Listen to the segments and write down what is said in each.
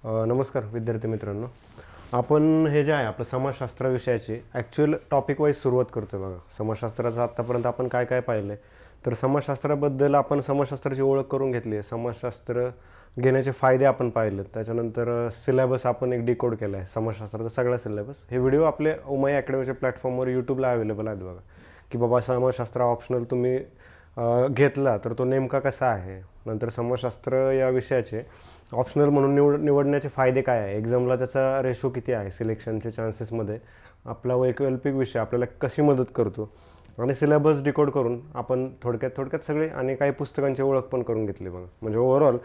नमस्कार विद्यार्थी मित्रांनो. आपण हे जे आहे आपलं समाजशास्त्र विषयाची ॲक्च्युअल टॉपिक वाईज सुरुवात करतो बघा. समाजशास्त्राचं आत्तापर्यंत आपण काय काय पाहिलं आहे, तर समाजशास्त्राबद्दल आपण समाजशास्त्राची ओळख करून घेतली आहे, समाजशास्त्र घेण्याचे फायदे आपण पाहिले, त्याच्यानंतर सिलेबस आपण एक डिकोड केला आहे समाजशास्त्राचा सगळा सिलेबस. हे व्हिडिओ आपले उमाई अकॅडमीच्या प्लॅटफॉर्मवर यूट्यूबला अवेलेबल आहेत बघा, की बाबा समाजशास्त्र ऑप्शनल तुम्ही घेतला तर तो नेमका कसा आहे, नंतर समाजशास्त्र या विषयाचे ऑप्शनल म्हणून निवडण्याचे फायदे काय आहे, एक्झामला त्याचा रेशो किती आहे, सिलेक्शनचे चान्सेसमध्ये आपला वैकल्पिक विषय आपल्याला कशी मदत करतो, आणि सिलेबस डिकोड करून आपण थोडक्यात सगळे आणि काही पुस्तकांची ओळख पण करून घेतली बघा. म्हणजे ओव्हरऑल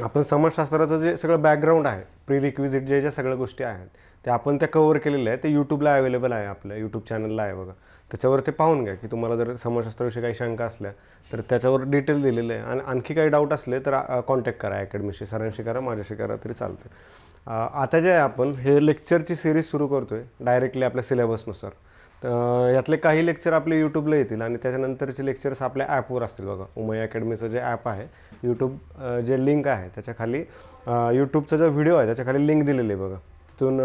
आपण समाजशास्त्राचं जे सगळं बॅकग्राऊंड आहे, प्री रिक्विजिट ज्या सगळ्या गोष्टी आहेत त्या आपण त्या कव्हर केलेल्या आहे. ते यूट्यूबला अवेलेबल आहे, आपल्या यूट्यूब चॅनलला आहे बघा. त्याच्यावर ते पाहून घ्या, की तुम्हाला जर समाजशास्त्राविषयी काही शंका असल्या तर त्याच्यावर डिटेल दिलेले आहे. आणि आणखी काही डाऊट असले तर कॉन्टॅक्ट करा अकॅडमीशी, सरांशी करा, माझ्याशी करा तरी चालतं. आता जे आहे आपण हे लेक्चरची सिरीज सुरू करतो आहे डायरेक्टली आपल्या सिलेबसनुसार. यातले काही लेक्चर आपले यूट्यूबला येतील आणि त्याच्यानंतरचे लेक्चर्स आपल्या ॲपवर असतील बघा. उमाई अकॅडमीचं जे ॲप आहे, यूट्यूब जे लिंक आहे त्याच्या खाली यूट्यूबचा जो व्हिडिओ आहे त्याच्या खाली लिंक दिलेली आहे बघा. तिथून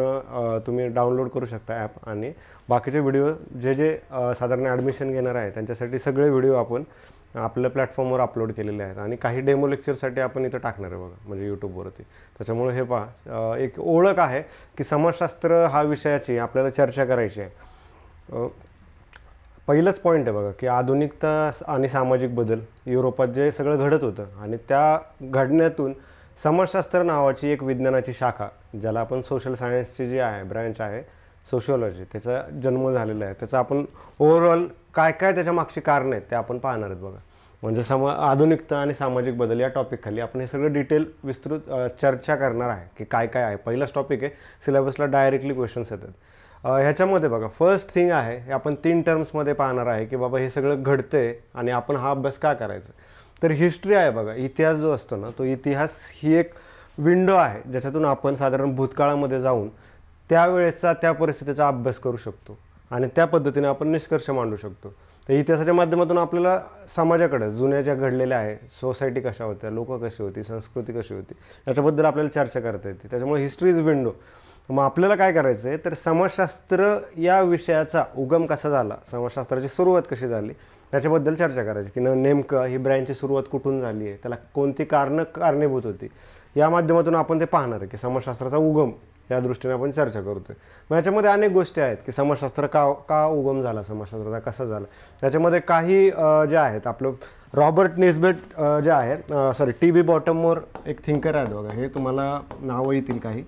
तुम्ही डाउनलोड करू शकता ॲप. आणि बाकीचे व्हिडिओ जे साधारण ॲडमिशन घेणार आहे त्यांच्यासाठी सगळे व्हिडिओ आपण आपल्या प्लॅटफॉर्मवर अपलोड केलेले आहेत. आणि काही डेमो लेक्चरसाठी आपण इथं टाकणार आहे बघा, म्हणजे यूट्यूबवरती. त्याच्यामुळे हे पहा, एक ओळख आहे की समाजशास्त्र हा विषयाची आपल्याला चर्चा करायची आहे. पहिलंच पॉईंट आहे बघा, की आधुनिकता आणि सामाजिक बदल युरोपात जे सगळं घडत होतं आणि त्या घडण्यातून समाजशास्त्र नावाची एक विज्ञानाची शाखा, ज्याला आपण सोशल सायन्सची जी आहे ब्रँच आहे सोशिओलॉजी, त्याचा जन्म झालेला आहे. त्याचा आपण ओव्हरऑल काय काय त्याच्या मागची कारणं आहेत ते आपण पाहणार आहेत बघा. म्हणजे आधुनिकता आणि सामाजिक बदल या टॉपिक खाली आपण हे सगळं डिटेल विस्तृत चर्चा करणार आहे की काय काय आहे. पहिलाच टॉपिक आहे, सिलेबसला डायरेक्टली क्वेश्चन्स येतात. ह्याच्यामध्ये बघा फर्स्ट थिंग आहे, हे आपण 3 टर्म्समध्ये पाहणार आहे की बाबा हे सगळं घडतंय आणि आपण हा अभ्यास का करायचा. तर हिस्ट्री आहे बघा, इतिहास जो असतो ना, तो इतिहास ही एक विंडो आहे ज्याच्यातून आपण साधारण भूतकाळामध्ये जाऊन त्यावेळेसचा त्या परिस्थितीचा अभ्यास करू शकतो आणि त्या पद्धतीने आपण निष्कर्ष मांडू शकतो. तर इतिहासाच्या माध्यमातून आपल्याला समाजाकडे जुन्या ज्या घडलेल्या आहे, सोसायटी कशा होत्या, लोक कशी होती, संस्कृती कशी होती, याच्याबद्दल आपल्याला चर्चा करता येते. त्याच्यामुळे हिस्ट्री इज विंडो. मग आपल्याला काय करायचं आहे, तर समाजशास्त्र या विषयाचा उगम कसा झाला, समाजशास्त्राची सुरुवात कशी झाली याच्याबद्दल चर्चा करायची, की नेमकं ही ब्रँचची सुरुवात कुठून झाली आहे, त्याला कोणती कारणीभूत होती, या माध्यमातून आपण ते पाहणार आहे की समाजशास्त्राचा उगम या दृष्टीने आपण चर्चा करतोय. मग याच्यामध्ये अनेक गोष्टी आहेत की समाजशास्त्र का उगम झाला, समाजशास्त्राचा कसा झाला. त्याच्यामध्ये काही जे आहेत आपलं रॉबर्ट निस्बेट जे आहेत, टी.बी. बॉटममोर एक थिंकर आहेत बघा. हे तुम्हाला नावं येतील, काही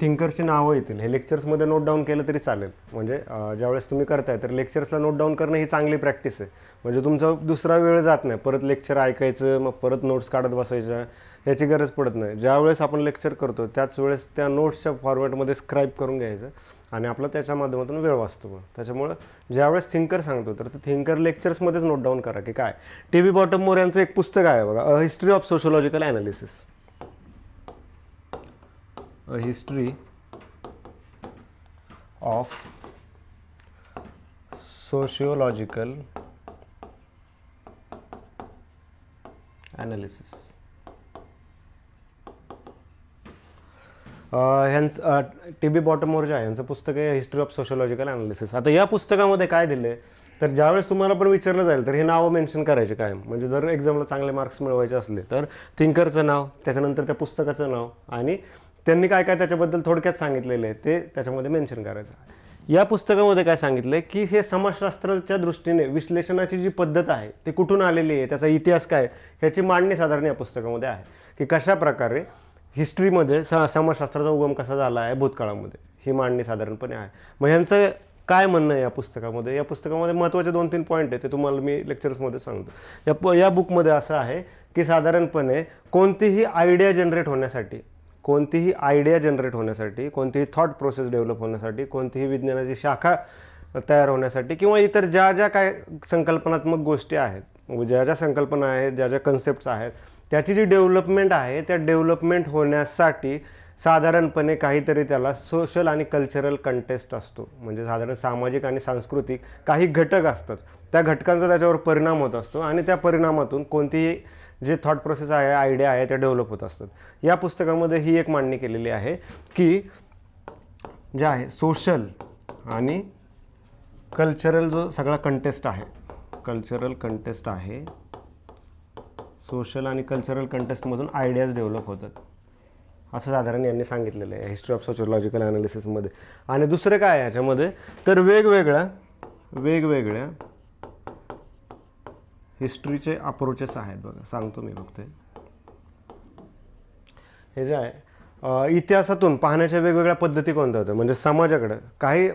थिंकर्सची नावं येतील. हे लेक्चर्समध्ये नोट डाऊन केलं तरी चालेल. म्हणजे ज्यावेळेस तुम्ही करताय तर लेक्चर्सला नोट डाऊन करणं ही चांगली प्रॅक्टिस आहे. म्हणजे तुमचा दुसरा वेळ जात नाही, परत लेक्चर ऐकायचं मग परत नोट्स काढत बसायच्या, याची गरज पडत नाही. ज्यावेळेस आपण लेक्चर करतो त्याच वेळेस त्या नोट्सच्या फॉर्मॅटमध्ये स्क्राईब करून घ्यायचं आणि आपला त्याच्या माध्यमातून वेळ वाचतो. त्याच्यामुळं ज्यावेळेस थिंकर सांगतो तर ते थिंकर लेक्चर्समध्येच नोट डाऊन करा की काय. टी.बी. बॉटममोर यांचं एक पुस्तक आहे बघा, a history of sociological analysis. A history of sociological analysis. ह्यांचं टी.बी. बॉटममोर जे आहे यांचं पुस्तक आहे हिस्ट्री ऑफ सोशिओलॉजिकल ॲनालिसिस. आता या पुस्तकामध्ये काय दिलं आहे, तर ज्यावेळेस तुम्हाला पण विचारलं जाईल तर हे नावं मेन्शन करायचे कायम. म्हणजे जर एक्झामला चांगले मार्क्स मिळवायचे असले तर थिंकरचं नाव, त्याच्यानंतर त्या पुस्तकाचं नाव आणि त्यांनी काय काय त्याच्याबद्दल थोडक्यात सांगितलेलं आहे ते त्याच्यामध्ये मेन्शन करायचं. या पुस्तकामध्ये काय सांगितलं आहे की हे समाजशास्त्राच्या दृष्टीने विश्लेषणाची जी पद्धत आहे ती कुठून आलेली आहे, त्याचा इतिहास काय, ह्याची मांडणी साधारण या पुस्तकामध्ये आहे. की कशा प्रकारे हिस्ट्रीमध्ये समाजशास्त्राचा उगम कसा झाला आहे भूतकाळामध्ये, ही मांडणी साधारणपणे आहे. मग ह्यांचं काय म्हणणं आहे या पुस्तकामध्ये. या पुस्तकामध्ये महत्त्वाचे 2-3 पॉईंट आहे, ते तुम्हाला मी लेक्चर्समध्ये सांगतो. या बुकमध्ये असं आहे की साधारणपणे कोणतीही आयडिया जनरेट होण्यासाठी, कोणतीही थॉट प्रोसेस डेव्हलप होण्यासाठी, कोणतीही विज्ञानाची शाखा तयार होण्यासाठी किंवा इतर ज्या काय संकल्पनात्मक गोष्टी आहेत, ज्या संकल्पना आहेत, ज्या कन्सेप्ट्स आहेत, त्याची जी डेव्हलपमेंट आहे त्या डेव्हलपमेंट होण्यासाठी साधारणपणे काहीतरी त्याला सोशल आणि कल्चरल कंटेस्ट असतो. म्हणजे साधारण सामाजिक आणि सांस्कृतिक काही घटक असतात, त्या घटकांचा त्याच्यावर परिणाम होत असतो आणि त्या परिणामातून कोणतीही जे थॉट प्रोसेस आहे, आयडिया आहे, ते डेव्हलप होत असतात. या पुस्तकामध्ये ही एक मांडणी केलेली आहे की जे आहे सोशल आणि कल्चरल जो सगळा कंटेस्ट आहे, कल्चरल कंटेस्ट आहे, सोशल आणि कल्चरल कंटेस्टमधून आयडियाज डेव्हलप होतात, असं साधारण यांनी सांगितलेलं आहे हिस्ट्री ऑफ सोशिओलॉजिकल ॲनालिसिसमध्ये. आणि दुसरं काय आहे याच्यामध्ये, तर वेगवेगळ्या हिस्ट्रीचे अप्रोचेस आहेत बघा. सांगतो मी फक्त हे जे आहे इतिहासातून पाहण्याच्या वेगवेगळ्या पद्धती कोणत्या होत्या. म्हणजे समाजाकडे काही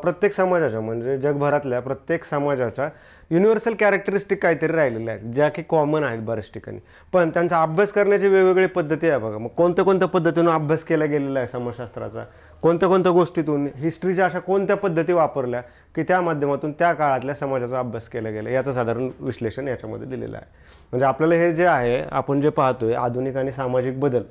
प्रत्येक समाजाच्या म्हणजे जगभरातल्या प्रत्येक समाजाच्या युनिव्हर्सल कॅरेक्टरिस्टिक काहीतरी राहिलेल्या आहेत, ज्या की कॉमन आहेत बऱ्याच ठिकाणी, पण त्यांचा अभ्यास करण्याची वेगवेगळी पद्धती आहे बघा. मग कोणत्या पद्धतीनं अभ्यास केला गेलेला आहे समाजशास्त्राचा, कोणत्या गोष्टीतून, हिस्ट्रीच्या अशा कोणत्या पद्धती वापरल्या की त्या माध्यमातून त्या काळातल्या समाजाचा अभ्यास केला गेला, याचं साधारण विश्लेषण याच्यामध्ये दिलेलं आहे. म्हणजे आपल्याला हे जे आहे आपण जे पाहतोय आधुनिक आणि सामाजिक बदल,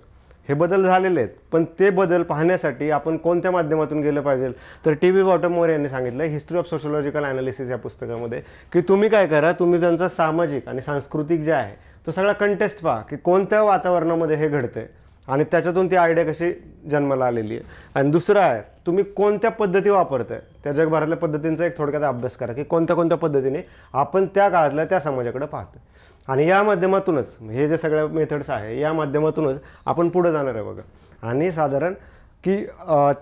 हे बदल झालेले आहेत, पण ते बदल पाहण्यासाठी आपण कोणत्या माध्यमातून गेलं पाहिजे, तर टी.बी. बॉटममोर यांनी सांगितलं हिस्ट्री ऑफ सोशिओलॉजिकल ॲनालिसिस या पुस्तकामध्ये की तुम्ही काय करा, तुम्ही त्यांचा सामाजिक आणि सांस्कृतिक जे आहे तो सगळा कंटेस्ट पहा की कोणत्या वातावरणामध्ये हे घडतंय आणि त्याच्यातून ती आयडिया कशी जन्माला आलेली आहे. आणि दुसरं आहे तुम्ही कोणत्या पद्धती वापरताय, त्या जगभरातल्या पद्धतींचा एक थोडक्यात अभ्यास करा की कोणत्या पद्धतीने आपण त्या काळातल्या त्या समाजाकडे पाहतो. आणि या माध्यमातूनच हे जे सगळ्या मेथड्स आहे या माध्यमातूनच आपण पुढे जाणार आहे बघा. आणि साधारण की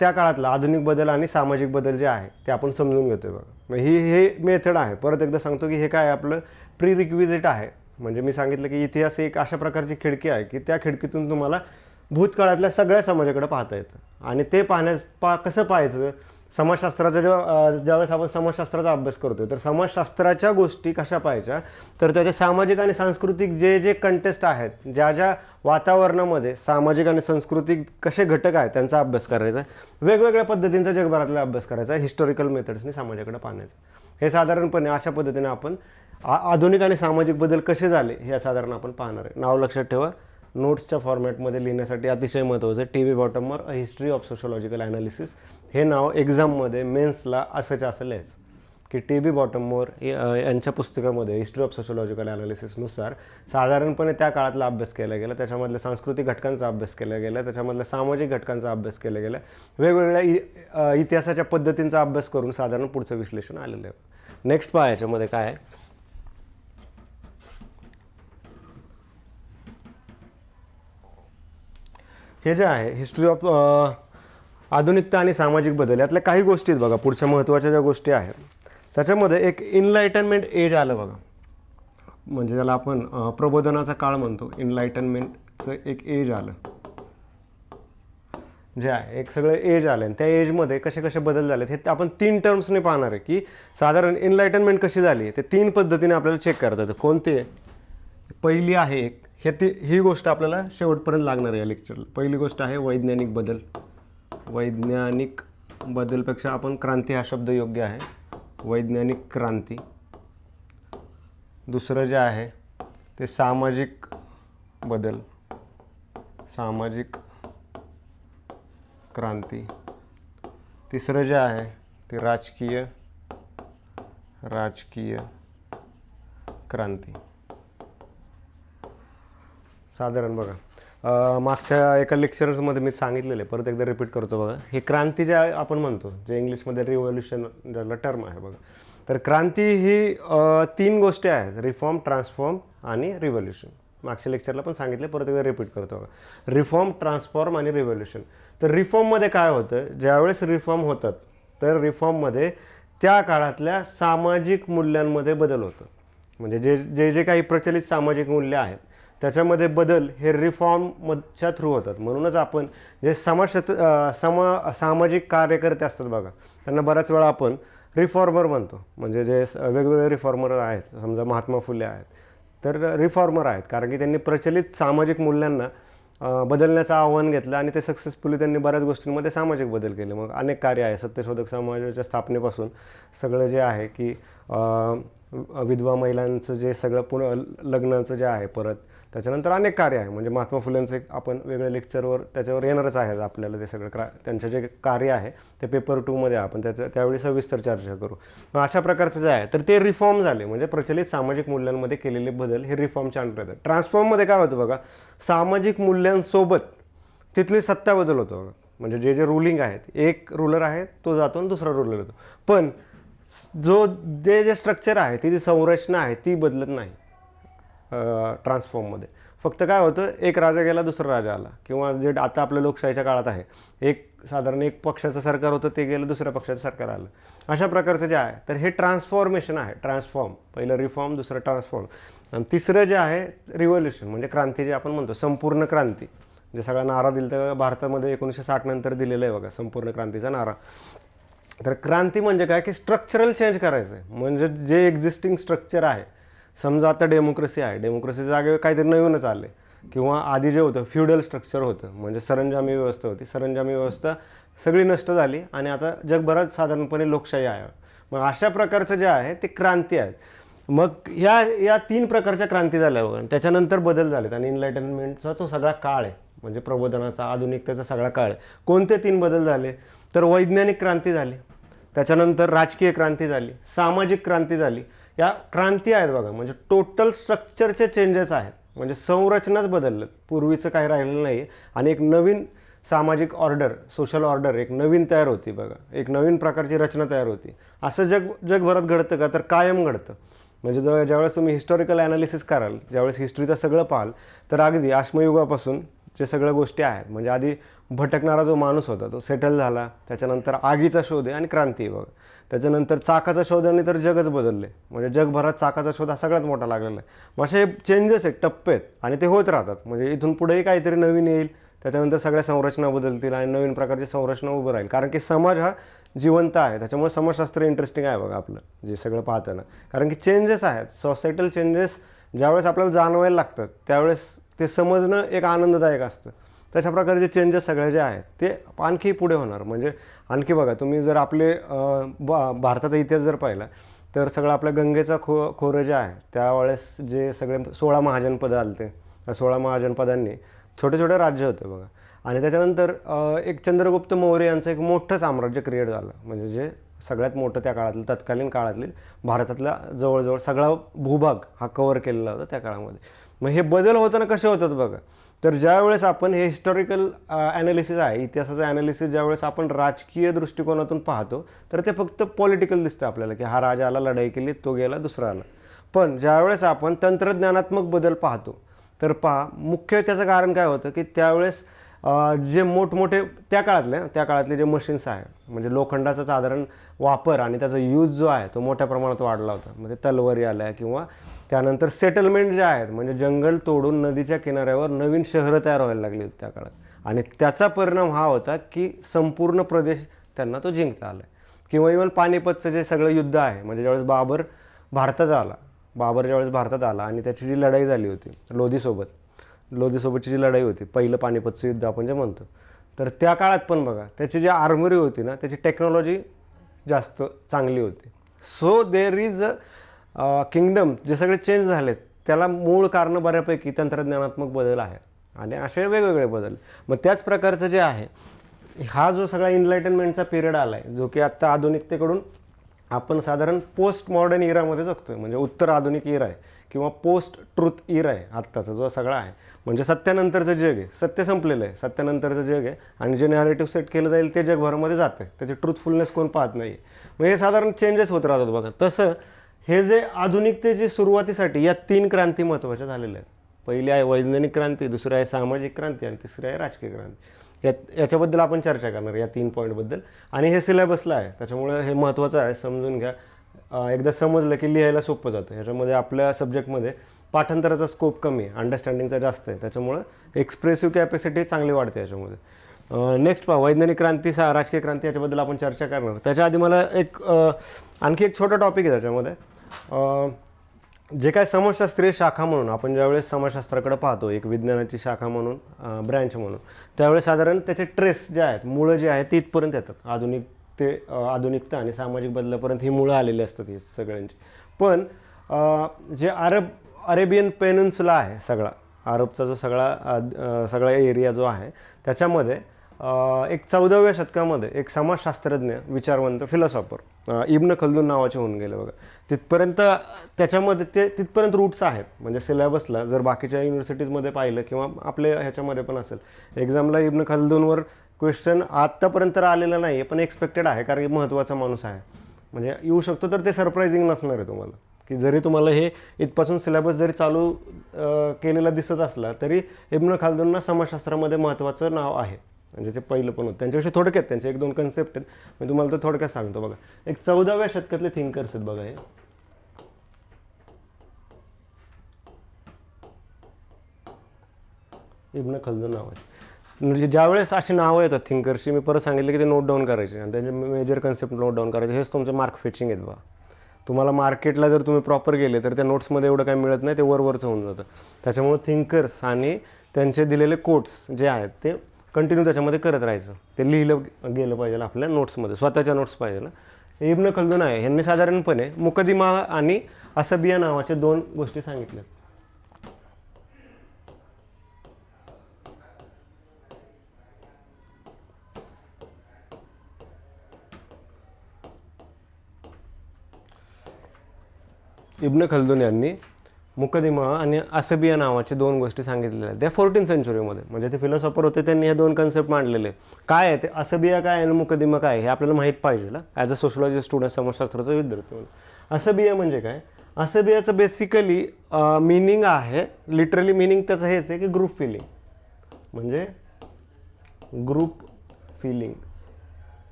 त्या काळातला आधुनिक बदल आणि सामाजिक बदल जे आहे ते आपण समजून घेतोय बघा. मग हे मेथड आहे. परत एकदा सांगतो की हे काय आपलं प्री रिक्विजिट आहे. म्हणजे मी सांगितलं की इतिहास एक अशा प्रकारची खिडकी आहे की त्या खिडकीतून तुम्हाला भूतकाळातल्या सगळ्या समाजाकडे पाहता येतं. आणि ते कसं पाहायचं, समाजशास्त्राचा ज्यावेळेस आपण समाजशास्त्राचा अभ्यास करतोय तर समाजशास्त्राच्या गोष्टी कशा पाहायच्या, तर त्याचे सामाजिक आणि सांस्कृतिक जे कंटेस्ट आहेत, ज्या वातावरणामध्ये सामाजिक आणि सांस्कृतिक कसे घटक आहेत त्यांचा अभ्यास करायचा, वेगवेगळ्या पद्धतींचा जगभरातला अभ्यास करायचा, हिस्टॉरिकल मेथड्सनी समाजाकडे पाहण्याचं. हे साधारणपणे अशा पद्धतीने आपण आधुनिक आणि सामाजिक बदल कसे झाले हे साधारण आपण पाहणार आहे. नाव लक्षात ठेवा, नोट्सच्या फॉर्मॅटमध्ये लिहिण्यासाठी अतिशय महत्त्वाचं आहे. T B. Bottomore a history of sociological analysis हे नाव एक्झाममध्ये मेन्सला असं लिहायचं की टी.बी. बॉटमवर यांच्या पुस्तकामध्ये हिस्ट्री ऑफ सोशिओलॉजिकल ॲनालिसिसनुसार साधारणपणे त्या काळातला अभ्यास केला गेला, त्याच्यामधल्या सांस्कृतिक घटकांचा अभ्यास केला गेला, त्याच्यामधल्या सामाजिक घटकांचा अभ्यास केला गेला, वेगवेगळ्या इतिहासाच्या पद्धतींचा अभ्यास करून साधारण पुढचं विश्लेषण आलेलं आहे. नेक्स्ट पहा याच्यामध्ये काय आहे, हे जे आहे हिस्ट्री ऑफ आधुनिकता आणि सामाजिक बदल यातल्या काही गोष्टी आहेत बघा. पुढच्या महत्त्वाच्या ज्या गोष्टी आहेत त्याच्यामध्ये एक इनलायटनमेंट एज आलं बघा. म्हणजे त्याला आपण प्रबोधनाचा काळ म्हणतो. इनलायटनमेंटचं एक एज आलं जे आहे, एक सगळं एज आलं आणि त्या एजमध्ये कसे बदल झालेत हे आपण 3 टर्म्सने पाहणार आहे की साधारण इनलायटनमेंट कशी झाली ते 3 पद्धतीने आपल्याला चेक करता येतं. कोणते, पहिली आहे एक, ही गोष्ट आपल्याला शेवटपर्यंत लागणार आहे या लेक्चरला. पहिली गोष्ट आहे वैज्ञानिक बदल. वैज्ञानिक बदलपेक्षा आपण क्रांती हा शब्द योग्य आहे, वैज्ञानिक क्रांती. दुसरं जे आहे ते सामाजिक बदल, सामाजिक क्रांती. तिसरं जे आहे ते राजकीय क्रांती. साधारण बघा मागच्या एका लेक्चर्समध्ये मी सांगितलेलं आहे, परत एकदा रिपीट करतो बघा. हे क्रांती जे आपण म्हणतो, जे इंग्लिशमध्ये रिव्होल्युशन ज्याला टर्म आहे बघा, तर क्रांती ही 3 गोष्टी आहेत, रिफॉर्म, ट्रान्सफॉर्म आणि रिव्होल्युशन. मागच्या लेक्चरला पण सांगितले, परत एकदा रिपीट करतो बघा. रिफॉर्म, ट्रान्सफॉर्म आणि रिव्होल्युशन. तर रिफॉर्ममध्ये काय होतं, ज्यावेळेस रिफॉर्म होतात तर रिफॉर्ममध्ये त्या काळातल्या सामाजिक मूल्यांमध्ये बदल होतात. म्हणजे जे काही प्रचलित सामाजिक मूल्य आहेत त्याच्यामध्ये बदल हे रिफॉर्मच्या थ्रू होतात. म्हणूनच आपण जे सामाजिक कार्यकर्ते असतात बघा, त्यांना बऱ्याच वेळा आपण रिफॉर्मर म्हणतो. म्हणजे जे वेगवेगळे रिफॉर्मर आहेत, समजा महात्मा फुले आहेत तर रिफॉर्मर आहेत, कारण की त्यांनी प्रचलित सामाजिक मूल्यांना बदलण्याचं आव्हान घेतलं आणि ते सक्सेसफुली त्यांनी बऱ्याच गोष्टींमध्ये सामाजिक बदल केले. मग अनेक कार्य आहे, सत्यशोधक समाजाच्या स्थापनेपासून सगळं जे आहे की विधवा महिलांचं जे सगळं लग्नाचं जे आहे परत, त्याच्यानंतर अनेक कार्य आहे. म्हणजे महात्मा फुलेंचं एक आपण वेगळ्या लेक्चरवर त्याच्यावर येणारच आहे आपल्याला. ते सगळं त्यांचं जे कार्य आहे ते पेपर 2मध्ये आपण त्यावेळी सविस्तर चर्चा करू. मग अशा प्रकारचं जे आहे तर ते रिफॉर्म झाले, म्हणजे प्रचलित सामाजिक मूल्यांमध्ये केलेले बदल हे रिफॉर्मच्या अंतर्गत. ट्रान्सफॉर्ममध्ये काय होतं बघा, सामाजिक मूल्यांसोबत तिथली सत्ता बदल होतो बघा. म्हणजे जे रूलिंग आहेत, एक रूलर आहे तो जातो आणि दुसरा रूलर येतो, पण जे स्ट्रक्चर आहे, ती जी संरचना आहे ती बदलत नाही ट्रान्सफॉर्ममध्ये. फक्त काय होतं, एक राजा गेला दुसरा राजा आला, किंवा जे आता आपल्या लोकशाहीच्या काळात आहे, साधारण एक पक्षाचं सरकार होतं, ते गेलं दुसऱ्या पक्षाचं सरकार आलं. अशा प्रकारचं जे आहे तर हे ट्रान्सफॉर्मेशन आहे. ट्रान्सफॉर्म, पहिलं रिफॉर्म, दुसरं ट्रान्सफॉर्म, आणि तिसरं जे आहे रिव्होल्युशन, म्हणजे क्रांती जे आपण म्हणतो, संपूर्ण क्रांती. जे सगळा नारा दिला तर भारतामध्ये 1960 नंतर दिलेला आहे बघा, संपूर्ण क्रांतीचा नारा. तर क्रांती म्हणजे काय की स्ट्रक्चरल चेंज करायचं आहे. म्हणजे जे एक्झिस्टिंग स्ट्रक्चर आहे, समजा आता डेमोक्रेसी आहे, डेमोक्रेसी जागेवर काहीतरी नवीनच आले, किंवा आधी जे होतं फ्युडल स्ट्रक्चर होतं, म्हणजे सरंजामी व्यवस्था होती, सरंजामी व्यवस्था सगळी नष्ट झाली आणि आता जगभरात साधारणपणे लोकशाही आहे. मग अशा प्रकारचं जे आहे ते क्रांती आहेत. मग या 3 प्रकारच्या क्रांती झाल्या बघा. त्याच्यानंतर बदल झालेत आणि इनलाइटनमेंटचा तो सगळा काळ आहे, म्हणजे प्रबोधनाचा, आधुनिकतेचा सगळा काळ आहे. कोणते 3 बदल झाले तर वैज्ञानिक क्रांती झाली, त्याच्यानंतर राजकीय क्रांती झाली, सामाजिक क्रांती झाली. या क्रांती आहेत बघा, म्हणजे टोटल स्ट्रक्चरचे चेंजेस आहेत, म्हणजे संरचनाच बदललं, पूर्वीचं काही राहिलेलं नाही. आणि एक नवीन सामाजिक ऑर्डर, सोशल ऑर्डर एक नवीन तयार होती बघा, एक नवीन प्रकारची रचना तयार होती. असं जगभरात घडतं का तर कायम घडतं. म्हणजे ज्यावेळेस तुम्ही हिस्टॉरिकल ॲनालिसिस कराल, ज्यावेळेस हिस्ट्रीचं सगळं पाहाल, तर अगदी अश्मयुगापासून जे सगळ्या गोष्टी आहेत, म्हणजे आधी भटकणारा जो माणूस होता तो सेटल झाला, त्याच्यानंतर आगीचा शोध आहे आणि क्रांती बघा, त्याच्यानंतर चाकाचा शोधाने तर जगच बदलले. म्हणजे जगभरात चाकाचा शोध हा सगळ्यात मोठा लागलेला आहे. मग असे चेंजेस आहेत, टप्पे आहेत, आणि ते होत राहतात. म्हणजे इथून पुढेही काहीतरी नवीन येईल, त्याच्यानंतर सगळ्या संरचना बदलतील आणि नवीन प्रकारची संरचना उभं राहील. कारण की समाज हा जिवंत आहे, त्याच्यामुळे समाजशास्त्र इंटरेस्टिंग आहे बघा आपलं जे सगळं पाहताना. कारण की चेंजेस आहेत, सोसायटल चेंजेस ज्यावेळेस आपल्याला जाणवायला लागतात त्यावेळेस ते समजणं एक आनंददायक असतं. तशा प्रकारचे चेंजेस सगळे जे आहेत ते आणखी पुढे होणार. म्हणजे आणखी बघा, तुम्ही जर आपले भारताचा इतिहास जर पाहिला तर सगळं आपल्या गंगेचा खोरं जे आहे त्यावेळेस जे सगळे 16 महाजनपदं आलते, 16 महाजनपदांनी छोटे छोटे राज्य होते बघा. आणि त्याच्यानंतर एक चंद्रगुप्त मौर्य यांचं एक मोठं साम्राज्य क्रिएट झालं, म्हणजे जे सगळ्यात मोठं त्या काळातलं, तत्कालीन काळातली भारतातला जवळजवळ सगळा भूभाग हा कव्हर केलेला होता त्या काळामध्ये. मग हे बदल होताना कसे होतात बघा, तर ज्यावेळेस आपण हे हिस्टॉरिकल ॲनालिसिस आहे, इतिहासाचं ॲनालिसिस ज्यावेळेस आपण राजकीय दृष्टिकोनातून पाहतो तर ते फक्त पॉलिटिकल दिसतं आपल्याला, की हा राजा आला, लढाई केली, तो गेला, दुसरा आला. पण ज्यावेळेस आपण तंत्रज्ञानात्मक बदल पाहतो तर मुख्य त्याचं कारण काय होतं की त्यावेळेस जे मोठमोठे त्या काळातले जे मशीन्स आहे, म्हणजे लोखंडाचा साधारण वापर आणि त्याचा यूज जो आहे तो मोठ्या प्रमाणात वाढला होता. म्हणजे तलवारी आल्या, किंवा त्यानंतर सेटलमेंट जे आहेत, म्हणजे जंगल तोडून नदीच्या किनाऱ्यावर नवीन शहरं तयार व्हायला लागली होती त्या काळात. आणि त्याचा परिणाम हा होता की संपूर्ण प्रदेश त्यांना तो जिंकता आला. किंवा इव्हन पानिपतचं जे सगळं युद्ध आहे, म्हणजे ज्यावेळेस बाबर ज्यावेळेस भारतात आला आणि त्याची जी लढाई झाली होती लोधीसोबतची जी लढाई होती, पहिलं पानिपतचं युद्ध आपण जे म्हणतो, तर त्या काळात पण बघा त्याची जी आर्मरी होती ना, त्याची टेक्नॉलॉजी जास्त चांगली होती. So there is a kingdom, जे सगळे चेंज झालेत त्याला मूळ कारण बऱ्यापैकी तंत्रज्ञानात्मक बदल आहे आणि असे वेगवेगळे बदल. मग त्याच प्रकारचं जे आहे, हा जो सगळा इनलाइटनमेंटचा पिरियड आला आहे, जो की आत्ता आधुनिकतेकडून आपण साधारण पोस्ट मॉडर्न इरामध्ये जगतोय, म्हणजे उत्तर आधुनिक इरा आहे किंवा पोस्ट ट्रुथ इरा आहे आत्ताचा जो सगळा आहे. म्हणजे सत्यानंतरचं जग आहे, सत्य संपलेलं आहे, सत्यानंतरचं जग आहे, आणि जे नॅरेटिव्ह सेट केलं जाईल ते जगभरामध्ये जातं, त्याची ट्रूथफुलनेस कोण पाहत नाही. मग हे साधारण चेंजेस होत राहतात बघा. तसं हे जे आधुनिकतेची सुरुवातीसाठी या 3 क्रांती महत्त्वाच्या झालेल्या आहेत. पहिली आहे वैज्ञानिक क्रांती, दुसरी आहे सामाजिक क्रांती, आणि तिसरी आहे राजकीय क्रांती. याच्याबद्दल आपण चर्चा करणार या 3 पॉईंटबद्दल. आणि हे सिलेबसला आहे, त्याच्यामुळे हे महत्त्वाचं आहे, समजून घ्या. एकदा समजलं की लिहायला सोपं जातं. ह्याच्यामध्ये आपल्या सब्जेक्टमध्ये पाठांतराचा स्कोप कमी आहे, अंडरस्टँडिंगचा जास्त आहे, त्याच्यामुळं एक्सप्रेसिव्ह कॅपॅसिटी चांगली वाढते याच्यामध्ये. नेक्स्ट वैज्ञानिक क्रांती, राजकीय क्रांती, याच्याबद्दल आपण चर्चा करणार. त्याच्या आधी मला आणखी एक छोटा टॉपिक आहे त्याच्यामध्ये. जे काय समाजशास्त्रीय शाखा म्हणून आपण ज्यावेळेस समाजशास्त्राकडे पाहतो, एक विज्ञानाची शाखा म्हणून, ब्रँच म्हणून, त्यावेळेस साधारण त्याचे ट्रेस जे आहेत, मुळं जे आहेत ती इथपर्यंत येतात. आधुनिकता आणि सामाजिक बदलापर्यंत ही मुळं आलेली असतात ही सगळ्यांची. पण जे अरेबियन पेनिन्सुला आहे सगळा, अरबचा जो सगळा एरिया जो आहे त्याच्यामध्ये एक 14व्या शतकामध्ये एक समाजशास्त्रज्ञ, विचारवंत, फिलॉसॉफर इब्न खल्दून नावाचे होऊन गेले बघा. तिथपर्यंत त्याच्यामध्ये तिथपर्यंत रूट्स आहेत. म्हणजे सिलेबसला जर बाकीच्या युनिव्हर्सिटीजमध्ये पाहिलं किंवा आपल्या ह्याच्यामध्ये पण असेल, एक्झामला इब्न खल्दूनवर क्वेश्चन आत्तापर्यंत आलेलं नाही आहे, पण एक्सपेक्टेड आहे कारण की महत्त्वाचा माणूस आहे. म्हणजे येऊ शकतो, तर ते सरप्रायझिंग नसणार आहे तुम्हाला, की जरी तुम्हाला हे इथपासून सिलेबस जरी चालू केलेला दिसत असला तरी इब्न खल्दूनना समाजशास्त्रामध्ये महत्त्वाचं नाव आहे. म्हणजे ते पहिलं पण होतं. त्यांच्याविषयी थोडक्यात त्यांचे 1-2 कन्सेप्ट आहेत, मी तुम्हाला तर थोडक्यात सांगतो बघा. एक 14व्या शतकातले थिंकर्स आहेत बघा हे. इब्न खल्दून नावाचे. म्हणजे ज्यावेळेस अशी नावं येतात थिंकर्सची, मी परत सांगितलं की ते नोट डाऊन करायचे आणि त्यांचे मेजर कन्सेप्ट नोट डाऊन करायचे. हेच तुमचे मार्क फेचिंग आहेत बघा. तुम्हाला मार्केटला जर तुम्ही प्रॉपर गेले तर त्या नोट्समध्ये एवढं काही मिळत नाही, ते वरवरचं होऊन जातं. त्याच्यामुळे थिंकर्स आणि त्यांचे दिलेले कोट्स जे आहेत ते कंटिन्यू त्याच्यामध्ये करत राहायचं. ते लिहिलं गेलं पाहिजे आपल्या नोट्समध्ये, स्वतःच्या नोट्स पाहिजे. इब्न खल्दून आहे यांनी साधारणपणे मुकदिमा आणि असबिया नावाचे 2 गोष्टी सांगितल्या. इब्न खल्दून यांनी मुकदिमा आणि असबिया नावाचे 2 गोष्टी सांगितलेल्या आहेत. त्या 14th सेंचुरीमध्ये, म्हणजे ते फिलॉसॉफर होते, त्यांनी हे 2 कन्सेप्ट मांडलेले. काय आहे ते, असबिया काय आणि मुकदिमा काय हे आपल्याला माहीत पाहिजे ना, ॲज अ सोशलॉजी स्टुडंट, समाजशास्त्राचा विद्यार्थी म्हणून. असबिया म्हणजे काय? असबियाचं बेसिकली मिनिंग आहे, लिटरली मिनिंग त्याचं हेच आहे की ग्रुप फिलिंग. म्हणजे ग्रुप फिलिंग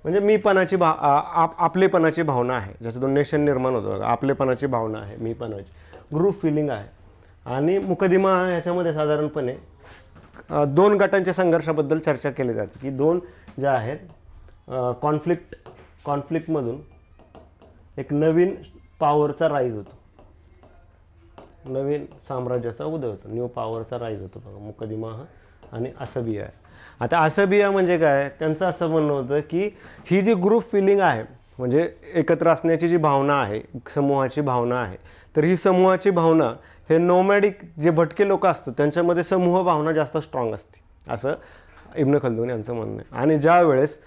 म्हणजे मीपणाची आपलेपणाची भावना आहे. जसं 2 नेशन निर्माण होतं बघा, आपलेपणाची भावना आहे, मीपणाची. ग्रुप फिलिंग आहे. आणि मुकदिमा ह्याच्यामध्ये साधारणपणे 2 गटांच्या संघर्षाबद्दल चर्चा केली जाते, की 2 ज्या आहेत कॉन्फ्लिक्टमधून एक नवीन पॉवरचा राईज होतो, नवीन साम्राज्याचा उदय होतो, न्यू पॉवरचा राईज होतो बघा. मुकदिमा आणि असबिया आहे. आता असबिया म्हणजे काय, त्यांचं असं म्हणणं होतं की ही जी ग्रुप फिलिंग आहे, म्हणजे एकत्र असण्याची जी भावना आहे, समूहाची भावना आहे, तर ही समूहाची भावना हे नोमॅडिक जे भटके लोक असतात त्यांच्यामध्ये समूह भावना जास्त स्ट्रॉंग असते, असं इब्न खल्दून यांचं म्हणणं आहे. आणि ज्या वेळेस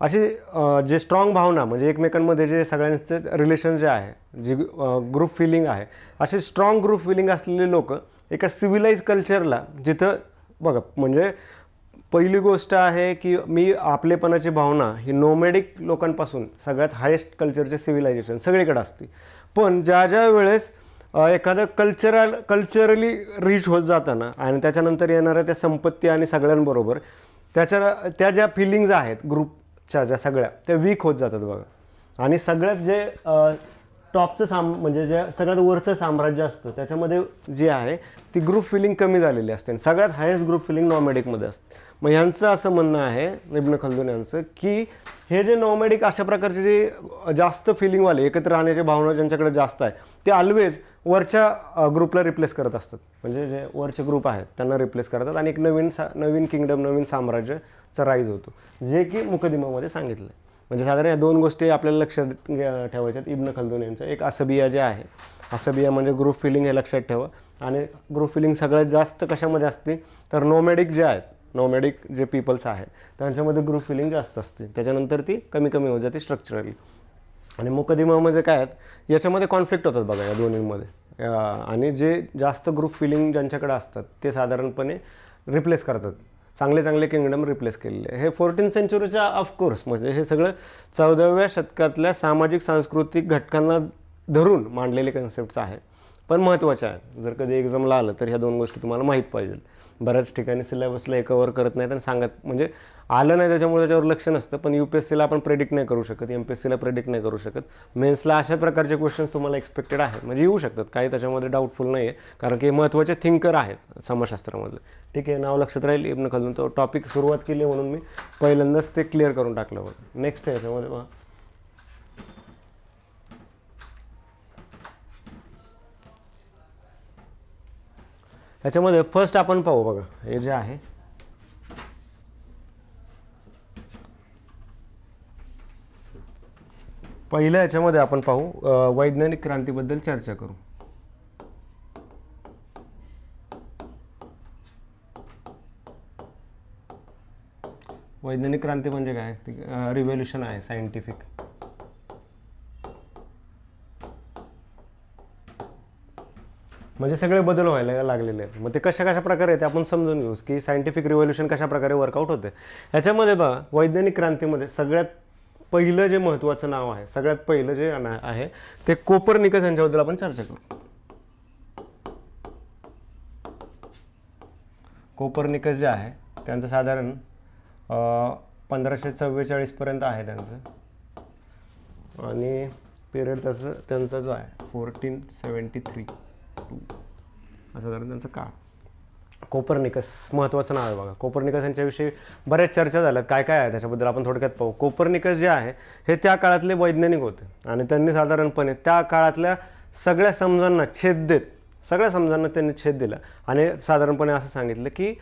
अशी जे स्ट्रॉंग भावना म्हणजे एकमेकांमध्ये जे सगळ्यांचे रिलेशन जे आहे, जी ग्रुप फिलिंग आहे, असे स्ट्रॉंग ग्रुप फिलिंग असलेले लोक एका सिव्हिलाइज कल्चरला, जिथं बघा म्हणजे पहिली गोष्ट आहे की मी आपलेपणाची भावना ही नोमॅडिक लोकांपासून सगळ्यात हायेस्ट कल्चरचे सिव्हिलायझेशन सगळीकडे असते. पण ज्या वेळेस एखादं कल्चरली रिच होत जाताना आणि त्याच्यानंतर येणाऱ्या त्या संपत्ती आणि सगळ्यांबरोबर त्या ज्या फिलिंग्ज आहेत ग्रुपच्या, ज्या सगळ्या त्या वीक होत जातात बघा. आणि सगळ्यात जे टॉपचं म्हणजे जे सगळ्यात वरचं साम्राज्य असतं त्याच्यामध्ये जी आहे ती ग्रुप फिलिंग कमी झालेली असते. सगळ्यात हायेस्ट ग्रुप फिलिंग नॉमॅडिकमध्ये असते. मग यांचं असं म्हणणं आहे इब्न खल्दून यांचं की हे जे नॉमॅडिक अशा प्रकारचे जे जास्त फिलिंगवाले, एकत्र राहण्याची भावना ज्यांच्याकडे जास्त आहे, ते ऑलवेज वरच्या ग्रुपला रिप्लेस करत असतात. म्हणजे जे वरचे ग्रुप आहेत त्यांना रिप्लेस करतात आणि एक नवीन किंगडम, नवीन साम्राज्याचा राईज होतो, जे की मुकदिमामध्ये सांगितलं आहे. म्हणजे साधारण या 2 गोष्टी आपल्याला लक्षात ठेवायच्यात इब्न खल्दून यांचं. एक असबिया जे आहे, असबिया म्हणजे ग्रुप फिलिंग, हे लक्षात ठेवा. आणि ग्रुप फिलिंग सगळ्यात जास्त कशामध्ये असते तर नोमॅडिक जे आहेत, नोमॅडिक जे पीपल्स आहेत त्यांच्यामध्ये ग्रुप फिलिंग जास्त असते. त्याच्यानंतर ती कमी कमी होत जाते स्ट्रक्चरली. आणि मुकदिमामध्ये काय आहेत, याच्यामध्ये कॉन्फ्लिक्ट होतात बघा या दोन्हींमध्ये. आणि जे जास्त ग्रुप फिलिंग ज्यांच्याकडे असतात ते साधारणपणे रिप्लेस करतात, चांगले किंगडम रिप्लेस केलेले. हे 14th सेंचुरीच्या ऑफकोर्स म्हणजे हे सगळं 14व्या शतकातल्या सामाजिक सांस्कृतिक घटकांना धरून मांडलेले कन्सेप्ट्स आहे, पण महत्त्वाचे आहे. जर कधी एक्झामला आलं तर ह्या 2 गोष्टी तुम्हाला माहीत पाहिजे. बऱ्याच ठिकाणी सिलेबसला हे कव्हर करत नाहीत आणि सांगत, म्हणजे आलं नाही त्याच्यामुळे त्याच्यावर लक्ष नसतं. पण UPSCला आपण प्रेडिक्ट नाही करू शकत, MPSCला प्रेडिक्ट नाही करू शकत. मेन्सला अशा प्रकारचे क्वेश्चन्स तुम्हाला एक्सपेक्टेड आहेत, म्हणजे येऊ शकतात, काही त्याच्यामध्ये डाऊटफुल नाही आहे, कारण की महत्त्वाचे थिंकर आहेत समाजशास्त्रामधले. ठीक आहे, नाव लक्षात राहील इब्न खल्दून. तो टॉपिक सुरुवात केली म्हणून मी पहिल्यांदाच ते क्लिअर करून टाकलं होतं. नेक्स्ट आहे याच्यामध्ये बघा, ह्याच्यामध्ये फर्स्ट आपण पाहू बघा, हे जे आहे पहिल्या याच्यामध्ये आपण पाहू वैज्ञानिक क्रांतीबद्दल चर्चा करू. वैज्ञानिक क्रांती म्हणजे काय? रिव्होल्यूशन आहे सायंटिफिक. म्हणजे सगळे बदल व्हायला लागलेले आहेत. मग ते कशा कशा प्रकारे ते आपण समजून घेऊ की सायंटिफिक रिव्होल्यूशन कशा प्रकारे वर्कआउट होते. याच्यामध्ये बघा, वैज्ञानिक क्रांतीमध्ये सगळ्यात पहिलं जे महत्त्वाचं नाव आहे, सगळ्यात पहिलं जे आहे ते कोपर्निकस यांच्याबद्दल आपण चर्चा करू. कोपर्निकस जे आहे त्यांचं साधारण 1544 पर्यंत आहे त्यांचं, आणि पिरियड त्यांचा जो आहे 1473 असं जरा त्यांचं काळ. कोपर्निकस महत्त्वाचं नाव आहे बघा. कोपर्निकस यांच्याविषयी बऱ्याच चर्चा झाल्यात. काय काय आहे त्याच्याबद्दल आपण थोडक्यात पाहू. कोपर्निकस जे आहे हे त्या काळातले वैज्ञानिक होते आणि त्यांनी साधारणपणे त्या काळातल्या सगळ्या समजांना छेद देत, सगळ्या समजांना त्यांनी छेद दिला आणि साधारणपणे असं सांगितलं की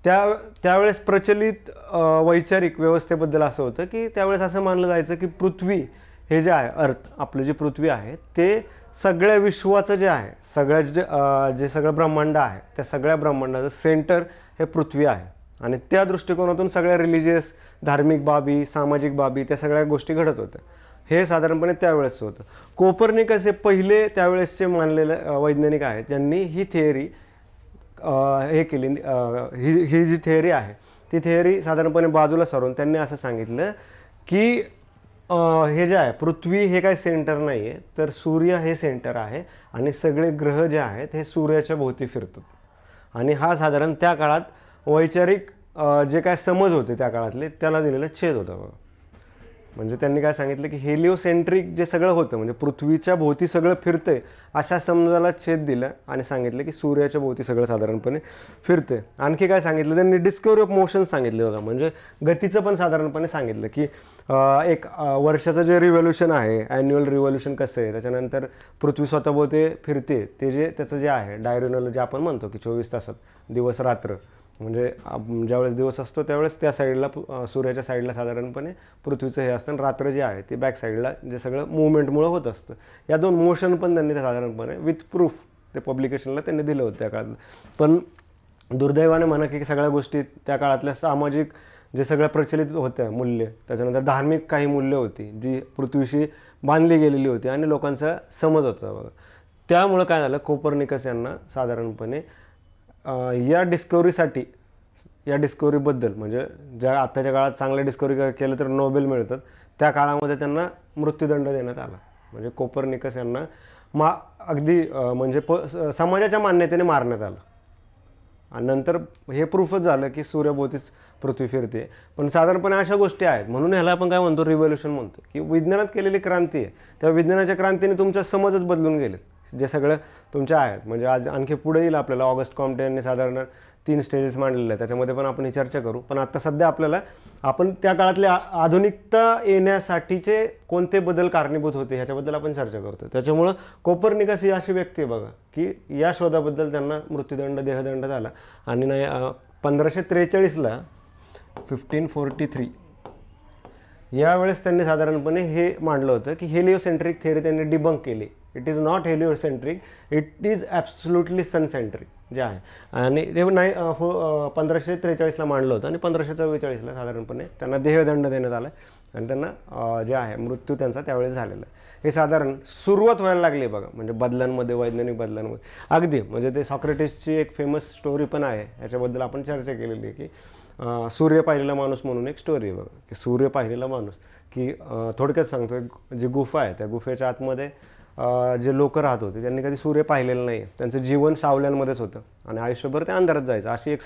त्यावेळेस प्रचलित वैचारिक व्यवस्थेबद्दल असं होतं की त्यावेळेस असं मानलं जायचं की पृथ्वी हे जे आहे, अर्थ आपलं जे पृथ्वी आहे ते सगळ्या विश्वाचं जे आहे, जे सगळं ब्रह्मांड आहे त्या सगळ्या ब्रह्मांडाचं सेंटर हे पृथ्वी आहे. आणि त्या दृष्टिकोनातून सगळ्या रिलिजियस, धार्मिक बाबी, सामाजिक बाबी त्या सगळ्या गोष्टी घडत होत्या. हे साधारणपणे त्यावेळेस होतं. कोपर्निकस हे पहिले त्यावेळेसचे मानलेले वैज्ञानिक आहेत ज्यांनी ही थिअरी हे केली. ही जी थिअरी आहे ती थिअरी साधारणपणे बाजूला सारून त्यांनी असं सांगितलं की हे जे आहे पृथ्वी हे काही सेंटर नाही आहे, तर सूर्य हे सेंटर आहे आणि सगळे ग्रह जे आहेत हे सूर्याच्या भोवती फिरतात. आणि हा साधारण त्या काळात वैचारिक जे काय समज होते त्या काळातले त्याला दिलेला छेद होता बघा. म्हणजे त्यांनी काय सांगितलं की हेलिओसेंट्रिक जे सगळं होतं म्हणजे पृथ्वीच्या भोवती सगळं फिरतंय अशा समजाला छेद दिलं आणि सांगितलं की सूर्याच्या भोवती सगळं साधारणपणे फिरतंय. आणखी काय सांगितलं त्यांनी? डिस्कवरी ऑफ मोशन सांगितलं बघा. म्हणजे गतीचं पण साधारणपणे सांगितलं की एक वर्षाचं जे रिव्होल्यूशन आहे, ॲन्युअल रिव्होल्यूशन कसं आहे, त्याच्यानंतर पृथ्वी स्वतःभोवती फिरते ते जे त्याचं जे आहे डायरेनल जे आपण म्हणतो की 24 तासात दिवस रात्र, म्हणजे ज्यावेळेस दिवस असतो त्यावेळेस त्या साईडला सूर्याच्या साईडला साधारणपणे पृथ्वीचं हे असतं आणि रात्र जे आहे ते बॅक साईडला जे सगळं मुवमेंटमुळं होत असतं. या दोन मोशन पण त्यांनी साधारणपणे विथ प्रूफ ते पब्लिकेशनला त्यांनी दिलं होतं त्या काळात. पण दुर्दैवाने म्हणा की सगळ्या गोष्टी त्या काळातल्या सामाजिक जे सगळ्या प्रचलित होत्या मूल्य, त्याच्यानंतर धार्मिक काही मूल्य होती जी पृथ्वीशी बांधली गेलेली होती आणि लोकांचा समज होता बघा. त्यामुळं काय झालं, कोपर्निकस यांना साधारणपणे या डिस्कवरीबद्दल म्हणजे ज्या आत्ताच्या काळात चांगल्या डिस्कवरी केलं तर नोबेल मिळतात, त्या काळामध्ये त्यांना मृत्यूदंड देण्यात आला. म्हणजे कोपर्निकस यांना अगदी म्हणजे समाजाच्या मान्यतेने मारण्यात आलं. आणि नंतर हे प्रूफच झालं की सूर्यभोवतीच पृथ्वी फिरते. पण साधारणपणे अशा गोष्टी आहेत म्हणून ह्याला आपण काय म्हणतो, रिव्होल्यूशन म्हणतो की विज्ञानात केलेली क्रांती आहे. त्या विज्ञानाच्या क्रांतीने तुमचा समजच बदलून गेले जे सगळं तुमच्या आहेत. म्हणजे आज आणखी पुढे येईल आपल्याला. ऑगस्ट कॉम्टे यांनी साधारण 3 स्टेजेस मांडलेले आहेत, त्याच्यामध्ये पण आपण ही चर्चा करू. पण आता सध्या आपल्याला आपण त्या काळातले आधुनिकता येण्यासाठीचे कोणते बदल कारणीभूत होते ह्याच्याबद्दल आपण चर्चा करतो. त्याच्यामुळं कोपर्निकस ही अशी व्यक्ती आहे बघा की या शोधाबद्दल त्यांना मृत्यूदंड, देहदंड झाला. आणि 1543ला 1543 यावेळेस त्यांनी साधारणपणे हे मांडलं होतं की हेलिओसेंट्रिक थिअरी त्यांनी डिबंक केली. It is not heliocentric, it is absolutely sun centric जे आहे. आणि ते 1543ला मांडलं होतं आणि 1544ला साधारणपणे त्यांना देहदंड देण्यात आला आणि त्यांना जे आहे मृत्यू त्यांचा त्यावेळेस झालेला आहे. हे साधारण सुरुवात व्हायला लागली बघा म्हणजे बदलांमध्ये, वैज्ञानिक बदलांमध्ये. अगदी म्हणजे ते सॉक्रेटिसची एक फेमस स्टोरी पण आहे, याच्याबद्दल आपण चर्चा केलेली आहे की सूर्य पाहिलेला माणूस म्हणून एक स्टोरी आहे बघा की सूर्य पाहिलेला माणूस की थोडक्यात सांगतो, जी गुफा आहे त्या गुफेच्या आतमध्ये जे लोक राहत होते त्यांनी कधी सूर्य पाहिलेलं नाही. त्यांचं जीवन सावल्यांमध्येच होतं आणि आयुष्यभर ते अंधारात जायचं. अशी एक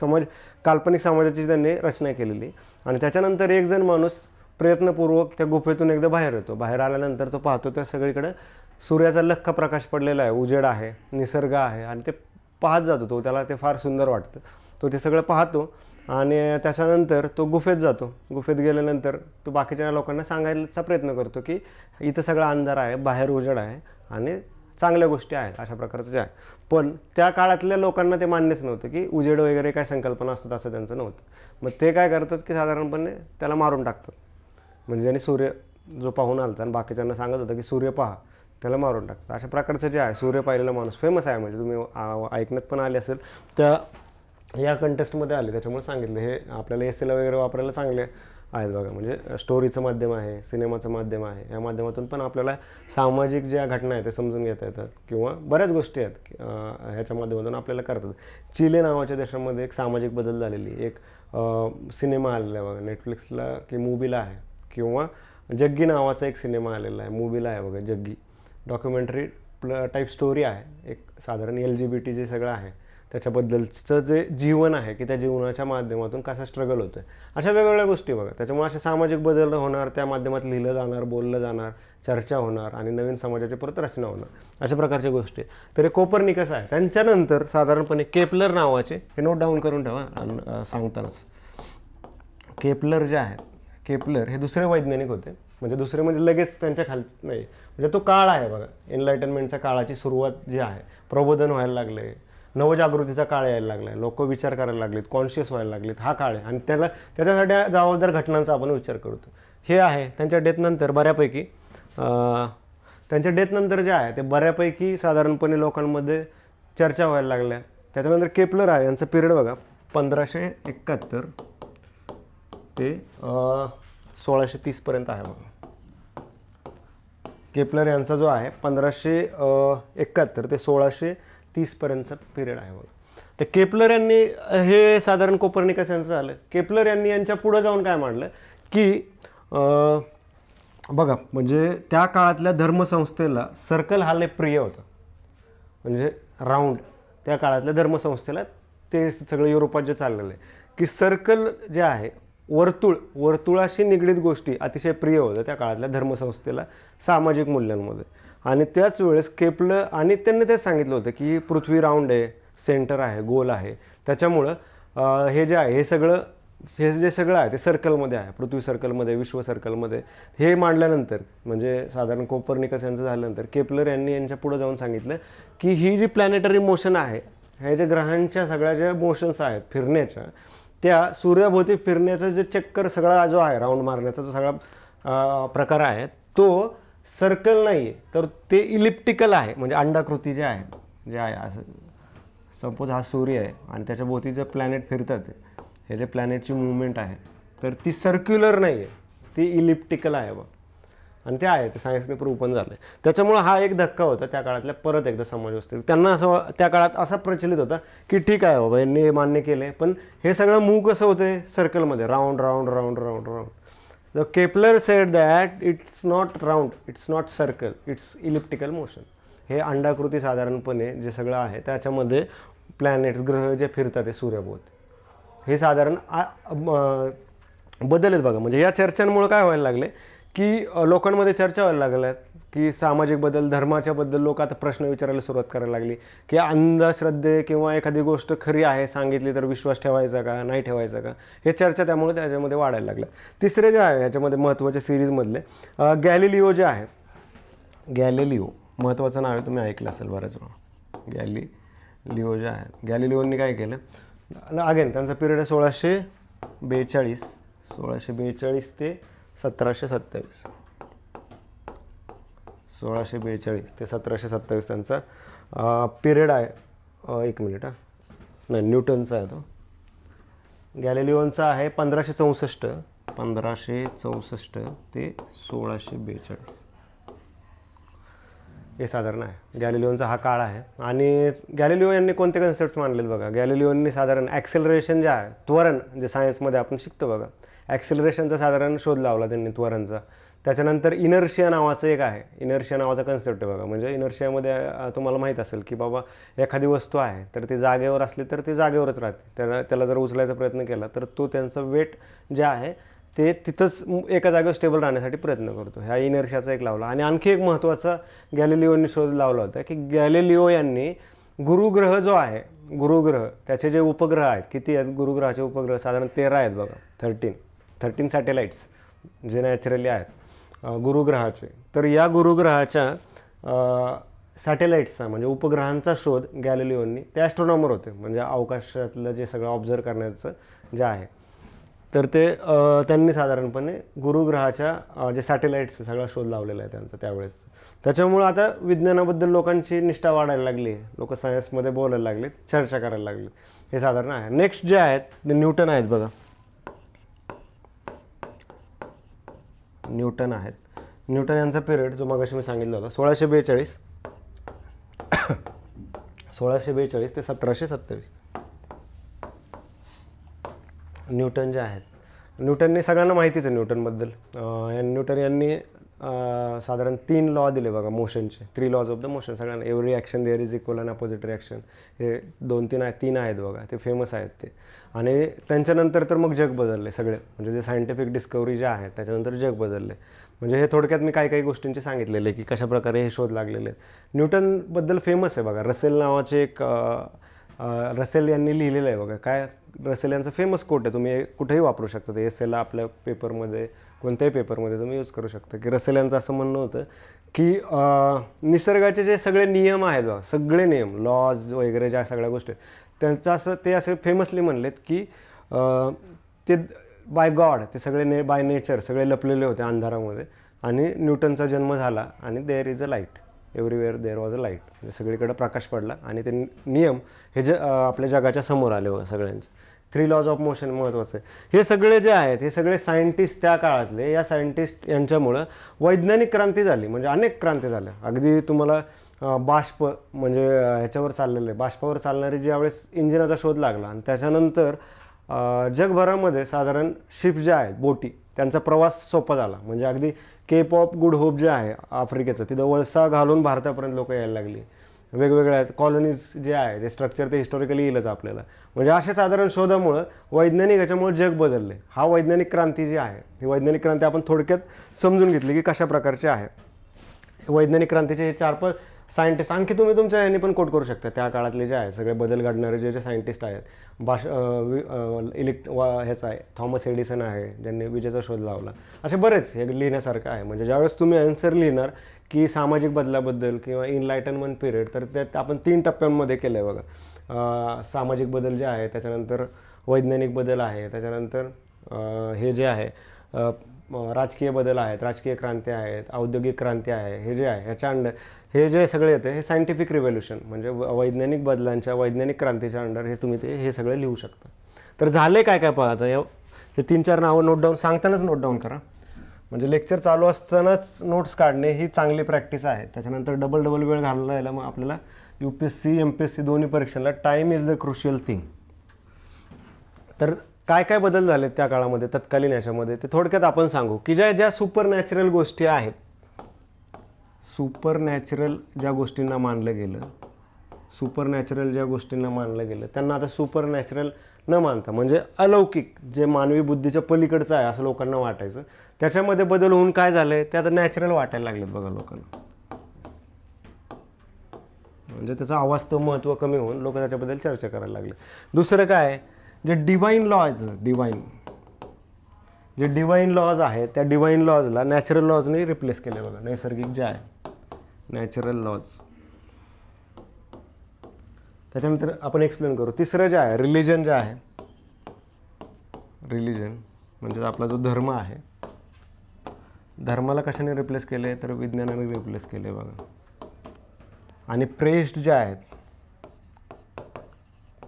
काल्पनिक समाजाची त्यांनी रचना केलेली. आणि त्याच्यानंतर एक जण माणूस प्रयत्नपूर्वक त्या गुफेतून एकदा बाहेर येतो. बाहेर आल्यानंतर तो पाहतो त्या सगळीकडे सूर्याचा लख्ख प्रकाश पडलेला आहे, उजेड आहे, निसर्ग आहे आणि ते पाहत जातो. तो त्याला ते फार सुंदर वाटतं. तो ते सगळं पाहतो आणि त्याच्यानंतर तो गुफेत जातो. गुफेत गेल्यानंतर तो बाकीच्या लोकांना सांगायचा प्रयत्न करतो की इथं सगळं अंधार आहे, बाहेर उजेड आहे आणि चांगल्या गोष्टी आहेत, अशा प्रकारचं जे आहे. पण त्या काळातल्या लोकांना ते मान्यच नव्हतं की उजेड वगैरे काय संकल्पना असतात असं त्यांचं नव्हतं. मग ते काय करतात की साधारणपणे त्याला मारून टाकतात. म्हणजे ज्यांनी सूर्य जो पाहून आलता आणि बाकीच्यांना सांगत होता की सूर्य पहा, त्याला मारून टाकतात. अशा प्रकारचं जे आहे सूर्य पाहिलेला माणूस फेमस आहे, म्हणजे तुम्ही ऐकण्यात पण आले असेल, त्या या कंटेस्टमध्ये आले त्याच्यामुळे सांगितलं. हे आपल्याला एसेला वगैरे वापरायला चांगले आहेत बघा, म्हणजे स्टोरीचं माध्यम आहे, सिनेमाचं माध्यम आहे, या माध्यमातून पण आपल्याला सामाजिक ज्या घटना आहेत ते समजून घेता येतात किंवा बऱ्याच गोष्टी आहेत ह्याच्या माध्यमातून आपल्याला करतात. चिले नावाच्या देशामध्ये एक सामाजिक बदल झालेली एक सिनेमा आलेला आहे बघा नेटफ्लिक्सला की मूवीला आहे, किंवा जग्गी नावाचा एक सिनेमा आलेला आहे, मूवीला आहे बघा जग्गी, डॉक्युमेंटरी टाईप स्टोरी आहे, एक साधारण LGBT जे सगळं आहे त्याच्याबद्दलचं जे जीवन आहे की त्या जीवनाच्या माध्यमातून कसा स्ट्रगल होतं, अशा वेगवेगळ्या गोष्टी बघा. त्याच्यामुळे असे सामाजिक बदल होणार, त्या माध्यमात लिहिलं जाणार, बोललं जाणार, चर्चा होणार आणि नवीन समाजाची परत रचना होणार, अशा प्रकारच्या गोष्टी. तर हे कोपर्निकस आहे. त्यांच्यानंतर साधारणपणे केपलर नावाचे, हे नोट डाऊन करून ठेवा सांगतानाच, केपलर जे आहेत, केपलर हे दुसरे वैज्ञानिक होते, म्हणजे दुसरे म्हणजे लगेच त्यांच्या खाली नाही, म्हणजे तो काळ आहे बघा एनलायटनमेंटच्या काळाची सुरुवात जी आहे, प्रबोधन व्हायला लागले, नवजागृतीचा काळ यायला लागला आहे, लोक विचार करायला लागलेत, कॉन्शियस व्हायला लागलेत, हा काळ आहे आणि त्याच्यासाठी जबाबदार घटनांचा आपण विचार करतो. हे आहे त्यांच्या डेथनंतर बऱ्यापैकी, त्यांच्या डेथनंतर जे आहे ते बऱ्यापैकी साधारणपणे लोकांमध्ये चर्चा व्हायला लागल्या. त्याच्यानंतर केपलर आहे, यांचं पिरियड बघा 1571 ते 1630 पर्यंत आहे बघा. केपलर यांचा जो आहे 1571 ते 1630 पर्यंतचा पिरियड आहे बघा. तर केपलर यांनी हे साधारण कोपर्निकस यांचं झालं. केपलर यांनी यांच्या पुढं जाऊन काय मांडलं की बघा, म्हणजे त्या काळातल्या धर्मसंस्थेला सर्कल हा लय प्रिय होता, म्हणजे राऊंड. त्या काळातल्या धर्मसंस्थेला ते सगळं युरोपात जे चाललेलं आहे की सर्कल जे आहे, वर्तुळाशी निगडीत गोष्टी अतिशय प्रिय होत्या त्या काळातल्या धर्मसंस्थेला सामाजिक मूल्यांमध्ये. आणि त्याच वेळेस केपलर आणि त्यांनी तेच सांगितलं होतं की पृथ्वी राऊंड आहे, सेंटर आहे, गोल आहे, त्याच्यामुळं हे जे आहे हे जे सगळं आहे ते सर्कलमध्ये आहे, पृथ्वी सर्कलमध्ये, विश्व सर्कलमध्ये. हे मांडल्यानंतर म्हणजे साधारण कोपर्निकस यांचं झाल्यानंतर केपलर यांनी यांच्या पुढं जाऊन सांगितलं की ही जी प्लॅनेटरी मोशन आहे, हे जे ग्रहांच्या सगळ्या ज्या मोशन्स आहेत फिरण्याच्या, त्या सूर्याभोवती फिरण्याचा जे चक्कर सगळा जो आहे, राऊंड मारण्याचा जो सगळा प्रकार आहे तो सर्कल नाही आहे, तर ते इलिप्टिकल आहे, म्हणजे अंडाकृती जे आहे असं. सपोज हा सूर्य आहे आणि त्याच्या भोवती जे प्लॅनेट फिरतात, हे जे प्लॅनेटची मुवमेंट आहे, तर ती सर्क्युलर नाही आहे, ती इलिप्टिकल आहे बघ. आणि ते आहे, ते सायन्सने प्रूव्ह पण झालं. त्याच्यामुळं हा एक धक्का होता त्या काळातल्या परत एकदा समाज व्यवस्थेत. त्यांना असं त्या काळात असा प्रचलित होता की ठीक आहे बाबा, यांनी हे मान्य केले, पण हे सगळं मूव कसं होते सर्कलमध्ये, round round round round round. The Kepler sed that it's not round, it's not circle, it's elliptical motion. हे अंडाकृती साधारणपणे जे सगळं आहे त्याच्यामध्ये प्लॅनेट्स, ग्रह जे फिरतात ते सूर्याभोवती, हे साधारण बदल आहेत बघा. म्हणजे या चर्चांमुळे काय व्हायला लागले की लोकांमध्ये चर्चा व्हायला लागल्यात की सामाजिक बदल, धर्माच्या बद्दल लोक आता प्रश्न विचारायला सुरुवात करायला लागली की अंधश्रद्धे किंवा एखादी गोष्ट खरी आहे सांगितली तर विश्वास ठेवायचा का, नाही ठेवायचा का, हे चर्चा त्यामुळे त्याच्यामध्ये वाढायला लागल्या. तिसरे जे आहे ह्याच्यामध्ये महत्त्वाचे सिरीजमधले गॅलिलिओ जे आहे, गॅलिलिओ महत्त्वाचं नाव आहे, तुम्ही ऐकलं असेल बऱ्याच वेळा. गॅलिलिओ जे आहे, गॅलिलिओनी काय केलं, अगेन त्यांचा पिरियड आहे 1642 ते 1727. 1642 ते 1727 त्यांचा पिरियड आहे. एक मिनिट नाही, न्यूटनचा आहे तो. गॅलिलिओनचा आहे 1564 ते 1642. हे साधारण आहे गॅलिलिओनचा हा काळ आहे. आणि गॅलिलिओ यांनी कोणते कन्सेप्ट्स मानलेत बघा. गॅलिलिओनी साधारण ॲक्सेलरेशन जे आहे, त्वरण, जे सायन्समध्ये आपण शिकतो बघा, ॲक्सेलरेशनचा साधारण शोध लावला त्यांनी, त्वरणचा. त्याच्यानंतर इनर्शिया नावाचं एक आहे, इनर्शिया नावाचा कन्सेप्ट आहे बघा. म्हणजे इनर्शियामध्ये तुम्हाला माहीत असेल की बाबा एखादी वस्तू आहे तर ती जागेवर असली तर ती जागेवरच राहते, त्याला जर उचलायचा प्रयत्न केला तर तो त्यांचं वेट जे आहे ते तिथंच एका जागेवर स्टेबल राहण्यासाठी प्रयत्न करतो. ह्या इनर्शियाचा एक लावला. आणि आणखी एक महत्त्वाचा गॅलिलिओनी शोध लावला होता की गॅलिलिओ यांनी गुरुग्रह जो आहे, गुरुग्रह त्याचे जे उपग्रह आहेत, किती आहेत गुरुग्रहाचे उपग्रह, साधारण 13 आहेत बघा, 13 सॅटेलाइट्स जे नॅचरली आहेत गुरुग्रहाचे. तर या गुरुग्रहाच्या सॅटेलाइट्सचा म्हणजे उपग्रहांचा शोध गॅलिलिओनी, ते ॲस्ट्रॉनॉमर होते, म्हणजे अवकाशातलं जे सगळं ऑब्झर्व करण्याचं जे आहे तर ते त्यांनी साधारणपणे गुरुग्रहाच्या जे सॅटेलाईट्स सगळा शोध लावलेला आहे त्यांचा त्यावेळेस. त्याच्यामुळं आता विज्ञानाबद्दल लोकांची निष्ठा वाढायला लागली, लोक सायन्समध्ये बोलायला लागलेत, चर्चा करायला लागली, हे साधारण आहे. नेक्स्ट जे आहेत ते न्यूटन आहेत बघा. न्यूटन आहेत. न्यूटन यांचा पिरियड जो मगाशी मी सांगितलं होता 1642 ते 1727. न्यूटन जे आहेत, न्यूटनने सगळ्यांना माहितीच आहे न्यूटनबद्दल. न्यूटन यांनी साधारण 3 लॉ दिले बघा मोशनचे, 3 लॉज ऑफ द मोशन. सगळ्यांना every action there is equal and opposite reaction, हे 2-3 आहेत बघा, ते फेमस आहेत ते. आणि त्यांच्यानंतर तर मग जग बदलले सगळे, म्हणजे जे सायंटिफिक डिस्कवरी जे आहेत त्याच्यानंतर जग बदलले. म्हणजे हे थोडक्यात मी काही गोष्टींचे सांगितलेले की कशा प्रकारे हे शोध लागलेले आहेत. न्यूटनबद्दल फेमस आहे बघा, रसेल नावाचे एक रसेल यांनी लिहिलेलं आहे बघा. काय रसेल यांचं फेमस कोट आहे, तुम्ही कुठेही वापरू शकता, ते एसेला आपल्या पेपरमध्ये कोणत्याही पेपरमध्ये तुम्ही यूज करू शकता. की रसेल यांचं असं म्हणणं होतं की निसर्गाचे जे सगळे नियम आहेत बघा, सगळे नियम लॉज वगैरे ज्या सगळ्या गोष्टी त्यांचं असं ते असे फेमसली म्हणलेत की ते बाय गॉड, ते सगळे बाय नेचर सगळे लपलेले होते अंधारामध्ये, आणि न्यूटनचा जन्म झाला आणि there is a light, everywhere there was a light, म्हणजे सगळीकडे प्रकाश पडला आणि ते नियम हे आपल्या जगाच्या समोर आले होते सगळ्यांचे. 3 लॉज ऑफ मोशन महत्त्वाचं आहे. हे सगळे जे आहेत हे सगळे सायंटिस्ट त्या काळातले, या सायंटिस्ट यांच्यामुळं वैज्ञानिक क्रांती झाली, म्हणजे अनेक क्रांती झाल्या. अगदी तुम्हाला बाष्प म्हणजे ह्याच्यावर चाललेलं आहे, बाष्पावर चालणारी ज्यावेळेस इंजिनाचा शोध लागला आणि त्याच्यानंतर जगभरामध्ये साधारण शिप ज्या आहेत बोटी, त्यांचा प्रवास सोपा झाला. म्हणजे अगदी केप ऑफ गुड होप जे आहे आफ्रिकेचं, तिथं वळसा घालून भारतापर्यंत लोक यायला लागली. वेगवेगळ्या कॉलनीज जे आहे ते स्ट्रक्चर ते हिस्टॉरिकली येईलच आपल्याला. म्हणजे अशा साधारण शोधामुळं वैज्ञानिक याच्यामुळे जग बदलले. हा वैज्ञानिक क्रांती जी आहे, ही वैज्ञानिक क्रांती आपण थोडक्यात समजून घेतली की कशा प्रकारचे आहे. वैज्ञानिक क्रांतीचे हे 4-5 सायंटिस्ट आणखी तुम्ही तुमच्या यांनी पण कोट करू शकता. त्या काळातले जे आहे सगळे बदल घडणारे जे सायंटिस्ट आहेत, ह्याचा आहे थॉमस एडिसन आहे ज्यांनी विजेचा शोध लावला. असे बरेच हे लिहिण्यासारखं आहे. म्हणजे ज्यावेळेस तुम्ही आन्सर लिहिणार की सामाजिक बदलाबद्दल किंवा इनलायटनमेंट पिरियड, तर त्यात आपण 3 टप्प्यांमध्ये केलं आहे बघा. सामाजिक बदल जे आहे, त्याच्यानंतर वैज्ञानिक बदल आहे, त्याच्यानंतर हे जे आहे राजकीय बदल आहेत, राजकीय क्रांती आहेत, औद्योगिक क्रांती आहे. हे जे आहे ह्याच्या अंडर हे जे सगळे येते हे सायंटिफिक रिव्होल्युशन, म्हणजे वैज्ञानिक बदलांच्या वैज्ञानिक क्रांतीच्या अंडर हे तुम्ही हे सगळे लिहू शकता. तर झाले काय काय पाहता, हे 3-4 नावं नोट डाऊन सांगतानाच नोट डाऊन करा. म्हणजे लेक्चर चालू असतानाच नोट्स काढणे ही चांगली प्रॅक्टिस आहे. त्याच्यानंतर डबल वेळ घालवायला मग आपल्याला UPSC MPSC दोन्ही परीक्षांना time is the crucial thing. तर काय बदल झाले त्या काळामध्ये तत्कालीन याच्यामध्ये ते थोडक्यात आपण सांगू की ज्या सुपर नॅचरल गोष्टी आहेत, सुपर नॅचरल ज्या गोष्टींना मानलं गेलं त्यांना आता सुपर नॅचरल न मानता, म्हणजे अलौकिक जे मानवी बुद्धीच्या पलीकडचं आहे असं लोकांना वाटायचं, त्याच्यामध्ये बदल होऊन काय झालंय ते आता नॅचरल वाटायला लागलेत बघा लोकांना. म्हणजे त्याचं अवास्तव महत्त्व कमी होऊन लोक त्याच्याबद्दल चर्चा करायला लागले. दुसरं काय, जे डिवाईन लॉज आहेत त्या डिवाईन लॉजला नॅचरल लॉजने रिप्लेस केले बघा. नैसर्गिक जे आहे नॅचरल लॉज. त्याच्यानंतर आपण एक्सप्लेन करू. तिसरं जे आहे रिलिजन जे आहे, रिलिजन म्हणजे आपला जो धर्म आहे, धर्माला कशाने रिप्लेस केले तर विज्ञानाने रिप्लेस केले बघा. आणि प्रेस्ट जे आहेत,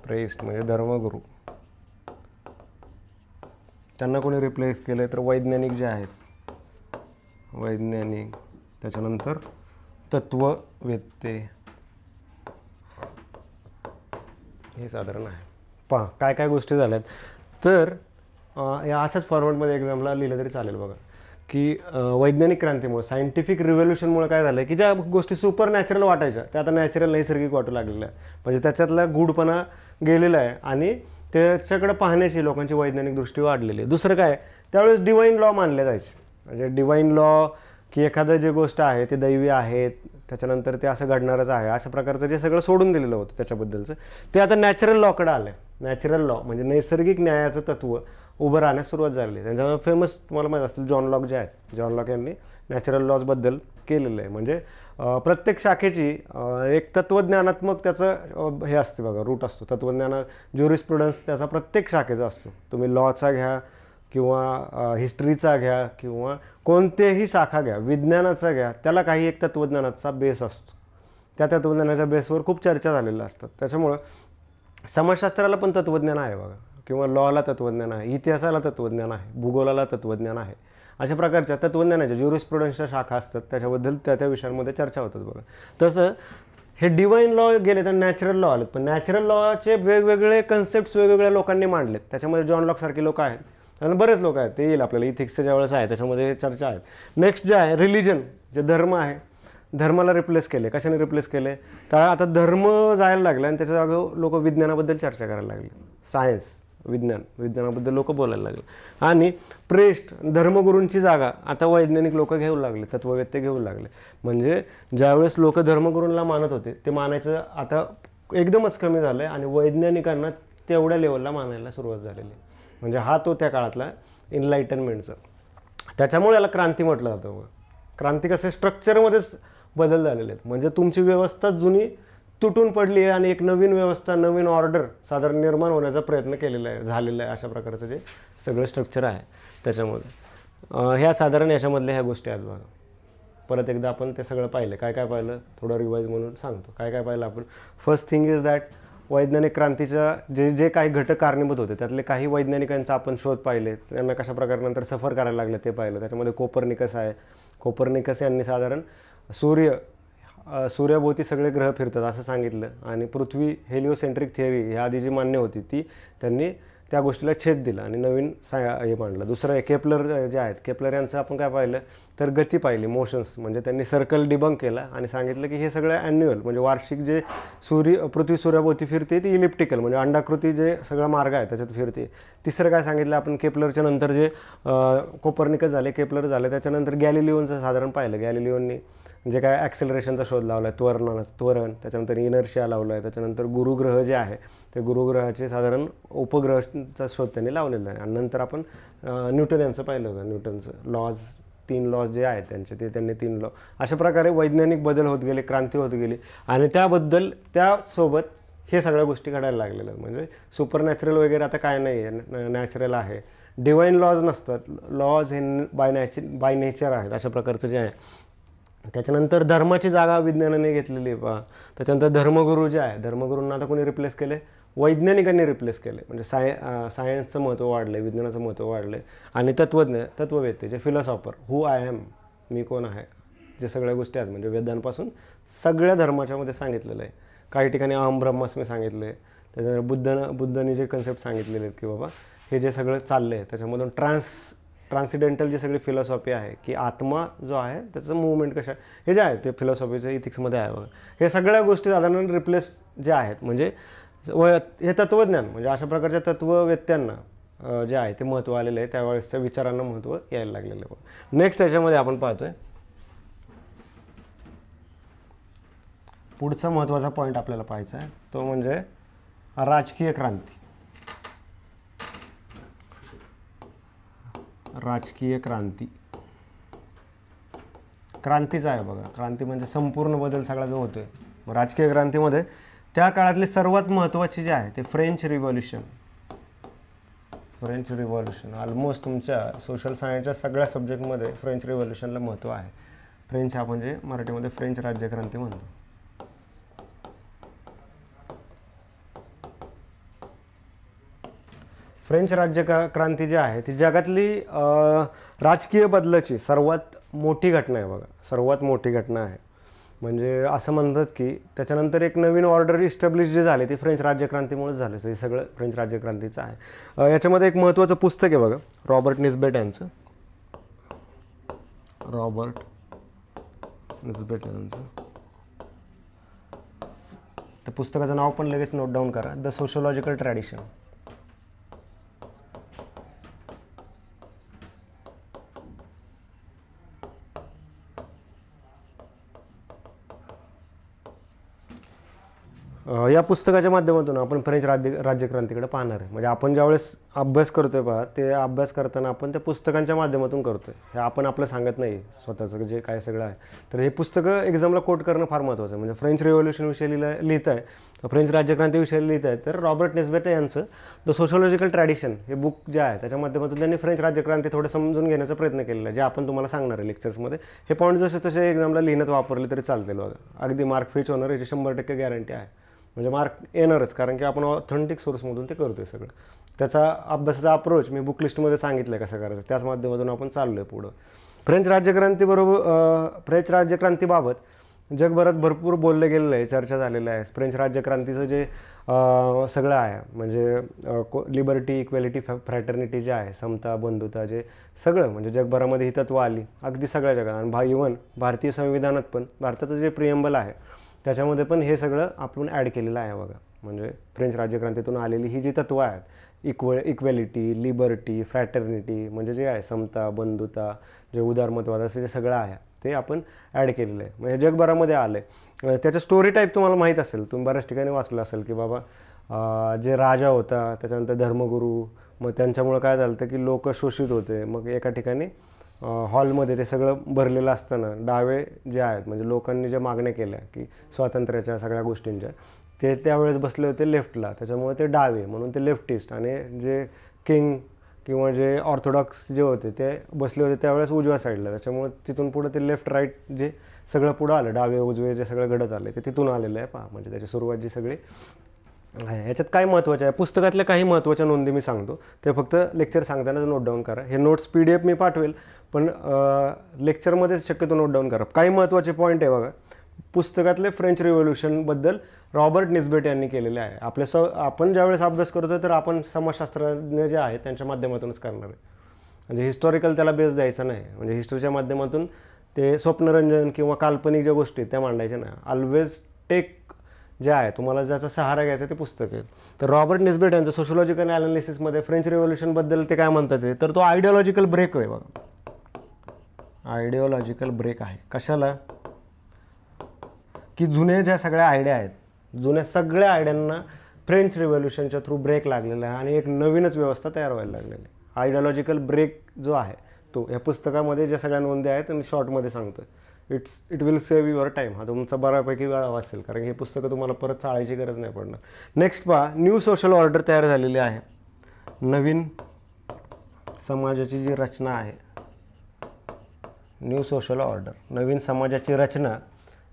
प्रेस्ट म्हणजे धर्मगुरू, त्यांना कोणी रिप्लेस केले तर वैज्ञानिक जे आहेत, वैज्ञानिक. त्याच्यानंतर तत्ववेत्ते, हे साधारण आहे. पहा काय गोष्टी झाल्यात. तर या अशाच फॉर्मॅटमध्ये एक्झामला लिहिलं तरी चालेल बघा की वैज्ञानिक क्रांतीमुळे, सायंटिफिक रिव्होल्युशनमुळे काय झालं की ज्या गोष्टी सुपर नॅचरल वाटायच्या त्या आता नॅचरल नैसर्गिक वाटू लागलेल्या आहे. म्हणजे त्याच्यातला गूढपणा गेलेला आहे आणि त्याच्याकडे पाहण्याची लोकांची वैज्ञानिक दृष्टी वाढलेली आहे. दुसरं काय, त्यावेळेस डिवाईन लॉ मानले जायचे. म्हणजे डिवाईन लॉ की एखादं जे गोष्ट आहे ते दैवी आहेत, त्याच्यानंतर ते असं घडणारच आहे, अशा प्रकारचं जे सगळं सोडून दिलेलं होतं त्याच्याबद्दलचं, ते आता नॅचरल लॉकडे आलं. नॅचरल लॉ म्हणजे नैसर्गिक न्यायाचं तत्व उभं राहण्यास सुरुवात झाली. त्यांच्यामुळे फेमस तुम्हाला माहीत असतील जॉन लॉक जे आहेत, जॉन लॉक यांनी नॅचरल लॉजबद्दल केलेलं आहे. म्हणजे प्रत्येक शाखेची एक तत्त्वज्ञानात्मक त्याचं हे असते बघा, रूट असतो तत्त्वज्ञानात. ज्युरिस्प्रुडन्स त्याचा प्रत्येक शाखेचा असतो. तुम्ही लॉचा घ्या, किंवा हिस्ट्रीचा घ्या किंवा कोणतेही शाखा घ्या, विज्ञानाचा घ्या, त्याला काही एक तत्त्वज्ञानाचा बेस असतो. त्या तत्त्वज्ञानाच्या बेसवर खूप चर्चा झालेल्या असतात. त्याच्यामुळं समाजशास्त्राला पण तत्त्वज्ञान आहे बघा, किंवा लॉला तत्त्वज्ञान आहे, इतिहासाला तत्त्वज्ञान आहे, भूगोलाला तत्त्वज्ञान आहे. अशा प्रकारच्या तत्त्वज्ञानाच्या ज्युरिस्प्रुडन्सच्या शाखा असतात, त्याच्याबद्दल त्या विषयांमध्ये चर्चा होतात बघा. तसं हे डिवाईन लॉ गेले तर नॅचरल लॉ आलेत, पण नॅचरल लॉचे वेगवेगळे कन्सेप्ट्स वेगवेगळ्या लोकांनी मांडलेत. त्याच्यामध्ये जॉन लॉक सारखे लोक आहेत, आणि बरेच लोक आहेत, ते येईल आपल्याला इथिक्सचं ज्यावेळेस आहे त्याच्यामध्ये चर्चा आहेत. नेक्स्ट जे आहे रिलिजन, जे धर्म आहे, धर्माला रिप्लेस केले. कशाने रिप्लेस केले? तर आता धर्म जायला लागला आणि त्याच्या जागेवर लोक विज्ञानाबद्दल चर्चा करायला लागले. सायन्स, विज्ञानाबद्दल लोक बोलायला लागले. आणि प्रेस्ट, धर्मगुरूंची जागा आता वैज्ञानिक लोक घेऊ लागले, तत्ववेत्ते घेऊ लागले. म्हणजे ज्यावेळेस लोक धर्मगुरूंना मानत होते ते मानायचं आता एकदमच कमी झालं आहे, आणि वैज्ञानिकांना तेवढ्या लेवलला मानायला सुरुवात झालेली. म्हणजे हा तो त्या काळातला इनलाइटनमेंटचा. त्याच्यामुळे याला क्रांती म्हटलं जातं. क्रांती कसं स्ट्रक्चरमध्येच बदल झालेले आहेत. म्हणजे तुमची व्यवस्था जुनी तुटून पडली आहे आणि एक नवीन व्यवस्था, नवीन ऑर्डर साधारण निर्माण होण्याचा प्रयत्न केलेला आहे, झालेला आहे. अशा प्रकारचं जे सगळं स्ट्रक्चर आहे त्याच्यामध्ये ह्या साधारण याच्यामधल्या ह्या गोष्टी आहेत बघा. परत एकदा आपण ते सगळं पाहिलं. काय काय पाहिलं थोडं रिवाईज म्हणून सांगतो. काय काय पाहिलं आपण? फर्स्ट थिंग इज दॅट वैज्ञानिक क्रांतीच्या जे काही घटक कारणीभूत होते त्यातले काही वैज्ञानिकांचा आपण शोध पाहिले, त्यांना कशा प्रकारे नंतर सफर करायला लागलं ते पाहिलं. त्याच्यामध्ये कोपर्निकस आहे. कोपर्निकस यांनी साधारण सूर्याभोवती सगळे ग्रह फिरतात असं सांगितलं, आणि पृथ्वी हेलिओसेंट्रिक थिअरी ह्या आधी जी मान्य होती ती त्यांनी त्या गोष्टीला छेद दिला आणि नवीन हे मांडलं. दुसरं केपलर जे आहेत, केपलर यांचं आपण काय पाहिलं तर गती पाहिली, मोशन्स. म्हणजे त्यांनी सर्कल डिबंक केला आणि सांगितलं की हे सगळं ॲन्युअल, म्हणजे वार्षिक जे पृथ्वी सूर्याभोवती फिरते ती इलिप्टिकल, म्हणजे अंडाकृती जे सगळा मार्ग आहे त्याच्यात फिरते. तिसरं काय सांगितलं आपण केपलरच्या नंतर जे कोपर्निकस झाले, केपलर झाले, त्याच्यानंतर गॅलिलिओनचं साधारण पाहिलं. गॅलिलिओननी जे काय ॲक्सेलरेशनचा शोध लावला आहे, त्वरण, त्याच्यानंतर इनर्शिया लावलं आहे. त्याच्यानंतर गुरुग्रह जे आहे ते गुरुग्रहाचे साधारण उपग्रहाचा शोध त्यांनी लावलेला आहे. आणि नंतर आपण न्यूटन यांचं पाहिलं होतं. न्यूटनचं लॉज, 3 लॉज जे आहेत त्यांचे, ते त्यांनी 3 लॉ. अशा प्रकारे वैज्ञानिक बदल होत गेले, क्रांती होत गेली, आणि त्यासोबत हे सगळ्या गोष्टी घडायला लागलेल्या. म्हणजे सुपरनॅचरल वगैरे आता काय नाही आहे, नॅचरल आहे. डिवाईन लॉज नसतात, लॉज हे बाय नेचर आहेत, अशा प्रकारचं जे आहे. त्याच्यानंतर धर्माची जागा विज्ञानाने घेतलेली आहे पहा. त्याच्यानंतर धर्मगुरू जे आहे, धर्मगुरूंना आता कोणी रिप्लेस केले? वैज्ञानिकांनी रिप्लेस केले. म्हणजे सायन्सचं महत्त्व वाढलं आहे, विज्ञानाचं महत्त्व वाढलं आहे. आणि तत्ववेत्ते जे फिलॉसॉफर, हू आय एम, मी कोण आहे, जे सगळ्या गोष्टी आहेत, म्हणजे वेदांपासून सगळ्या धर्माच्यामध्ये सांगितलेलं आहे. काही ठिकाणी अहम ब्रह्मास्मी सांगितलं आहे. त्याच्यानंतर बुद्धांनी जे कन्सेप्ट सांगितलेले आहेत की बाबा हे जे सगळं चाललं आहे त्याच्यामधून ट्रान्सिडेंटल जी सगळी फिलॉसॉफी आहे की आत्मा जो आहे त्याचं मूवमेंट कशा, हे जे आहे ते फिलॉसॉफीचं इथिक्समध्ये आहे बघा. हे सगळ्या गोष्टी साधारण रिप्लेस जे आहेत, म्हणजे हे तत्त्वज्ञान, म्हणजे अशा प्रकारच्या तत्त्ववेत्यांना जे आहे ते महत्त्व आलेलं आहे. त्यावेळेसच्या विचारांना महत्त्व यायला लागलेलं आहे. नेक्स्ट याच्यामध्ये आपण पाहतोय पुढचा महत्त्वाचा पॉईंट आपल्याला पाहायचा आहे, तो म्हणजे राजकीय क्रांती. राजकीय क्रांतीचा आहे बघा. क्रांती म्हणजे संपूर्ण बदल सगळा जो होतोय. राजकीय क्रांतीमध्ये त्या काळातली सर्वात महत्त्वाची जी आहे ते फ्रेंच रिव्हॉल्युशन. ऑलमोस्ट तुमच्या सोशल सायन्सच्या सगळ्या सब्जेक्टमध्ये फ्रेंच रिव्हॉल्युशनला महत्त्व आहे. फ्रेंच आपण जे मराठीमध्ये फ्रेंच राज्यक्रांती म्हणतो. फ्रेंच राज्यक्रांती जी आहे ती जगातली राजकीय बदलाची सर्वात मोठी घटना आहे बघा. सर्वात मोठी घटना आहे. म्हणजे असं म्हणतात की त्याच्यानंतर एक नवीन ऑर्डर इस्टॅब्लिश जी झाली ती फ्रेंच राज्यक्रांतीमुळेच झाली. हे सगळं फ्रेंच राज्यक्रांतीचं आहे. याच्यामध्ये एक महत्त्वाचं पुस्तक आहे बघा, रॉबर्ट निस्बेट यांचं. त्या पुस्तकाचं नाव पण लगेच नोट डाऊन करा, द सोशिओलॉजिकल ट्रॅडिशन. या पुस्तकाच्या माध्यमातून आपण फ्रेंच राज्यक्रांतीकडे पाहणार आहे. म्हणजे आपण ज्यावेळेस अभ्यास करतोय पहा, ते अभ्यास करताना आपण त्या पुस्तकांच्या माध्यमातून करतोय. हे आपण आपलं सांगत नाही स्वतःचं जे काय सगळं आहे. तर हे पुस्तकं एक्झामला कोट करणं फार महत्त्वाचं आहे. म्हणजे फ्रेंच रिव्हॉल्युशनविषयी लिहित आहे फ्रेंच राज्यक्रांतीविषयी लिहित आहेत तर रॉबर्ट नेस्बेट यांचं द सोशोलॉजिकल ट्रॅडिशन हे बुक जे आहे त्याच्या माध्यमातून त्यांनी फ्रेंच राज्यक्रांती थोडं समजून घेण्याचा प्रयत्न केलेला आहे, जे आपण तुम्हाला सांगणार आहे लेक्चर्समध्ये. हे पॉईंट जसे तसे एक्झामला लिहिण्यात वापरले तरी चालतील बघा. अगदी मार्क फिच होणार याची 100% गॅरंटी आहे. म्हणजे मार्क येणारच, कारण की आपण ऑथेंटिक सोर्समधून ते करतोय सगळं. त्याचा अभ्यासाचा अप्रोच मी बुक लिस्टमध्ये सांगितलं आहे कसा करायचं, त्याच माध्यमातून आपण चाललो आहे पुढं. फ्रेंच राज्यक्रांतीबाबत जगभरात भरपूर बोललं गेलेलं आहे, चर्चा झालेलं आहे. फ्रेंच राज्यक्रांतीचं जे सगळं आहे म्हणजे लिबर्टी, इक्वॅलिटी, फ्रॅटर्निटी जे आहे, समता, बंधुता, जे सगळं म्हणजे जगभरामध्ये ही तत्त्व आली अगदी सगळ्या जगात. आणि इव्हन भारतीय संविधानात पण भारताचं जे प्रिएम्बल आहे त्याच्यामध्ये पण हे सगळं आपण ॲड केलेलं आहे बघा. म्हणजे फ्रेंच राज्यक्रांतीतून आलेली ही जी तत्त्व आहेत, इक्वॅलिटी, लिबर्टी, फ्रॅटर्निटी म्हणजे जे आहे समता, बंधुता, जे उदारमतवाद असं जे सगळं आहे ते आपण ॲड केलेलं आहे. म्हणजे जगभरामध्ये आलं आहे. त्याचं स्टोरी टाईप तुम्हाला माहीत असेल, तुम्ही बऱ्याच ठिकाणी वाचलं असेल की बाबा जे राजा होता, त्याच्यानंतर धर्मगुरू, मग त्यांच्यामुळं काय झालं होतं की लोक शोषित होते. मग एका ठिकाणी हॉलमध्ये ते सगळं भरलेलं असताना डावे जे आहेत म्हणजे लोकांनी ज्या मागण्या केल्या की स्वातंत्र्याच्या सगळ्या गोष्टींच्या, ते त्यावेळेस बसले होते लेफ्टला, त्याच्यामुळे ते डावे म्हणून ते लेफ्टिस्ट. आणि जे किंग किंवा जे ऑर्थोडॉक्स जे होते ते बसले होते त्यावेळेस उजव्या साईडला, त्याच्यामुळे तिथून पुढं ते लेफ्ट राईट जे सगळं पुढं आलं, डावे उजवे जे सगळं घडत आलं ते तिथून आलेलं आहे पहा. म्हणजे त्याची सुरुवात जी सगळी आहे. ह्याच्यात काय महत्त्वाचं आहे, पुस्तकातल्या काही महत्त्वाच्या नोंदी मी सांगतो, ते फक्त लेक्चर सांगतानाच नोट डाऊन करा. हे नोट्स PDF मी पाठवेल, पण लेक्चरमध्येच शक्यतो नोट डाऊन करा. काही महत्त्वाचे पॉईंट आहे बघा. पुस्तकातले फ्रेंच रिव्होल्यूशनबद्दल रॉबर्ट निस्बेट यांनी केलेले आहे. आपण ज्यावेळेस अभ्यास करतो तर आपण समाजशास्त्रज्ञ जे आहेत त्यांच्या माध्यमातूनच करणार आहे. म्हणजे हिस्टॉरिकल त्याला बेस द्यायचा नाही. म्हणजे हिस्ट्रीच्या माध्यमातून ते स्वप्नरंजन किंवा काल्पनिक ज्या गोष्टी त्या मांडायच्या नाही. ऑलवेज टेक जे आहे तुम्हाला ज्याचा सहारा घ्यायचा ते पुस्तक आहे. तर रॉबर्ट निस्बेट यांचं सोशोलॉजिकल ॲनालिसिसमध्ये फ्रेंच रिव्होल्यूशनबद्दल ते काय म्हणतात तर तो आयडिओलॉजिकल ब्रेक आहे बघा. आयडिओलॉजिकल ब्रेक आहे कशाला, की जुने ज्या सगळ्या आयडिया आहेत, जुन्या सगळ्या आयडियांना फ्रेंच रिव्होल्यूशनच्या थ्रू ब्रेक लागलेला आहे आणि एक नवीनच व्यवस्था तयार व्हायला लागलेली आहे. आयडिओलॉजिकल ब्रेक जो आहे तो या पुस्तकामध्ये ज्या सगळ्या नोंदी आहेत मी शॉर्टमध्ये सांगतो. It will save your time. हा तुमचा बऱ्यापैकी वेळा वाचेल, कारण हे पुस्तकं तुम्हाला परत चाळायची गरज नाही पडणार. नेक्स्ट पहा, न्यू सोशल ऑर्डर तयार झालेली आहे. नवीन समाजाची जी रचना आहे, न्यू सोशल ऑर्डर, नवीन समाजाची रचना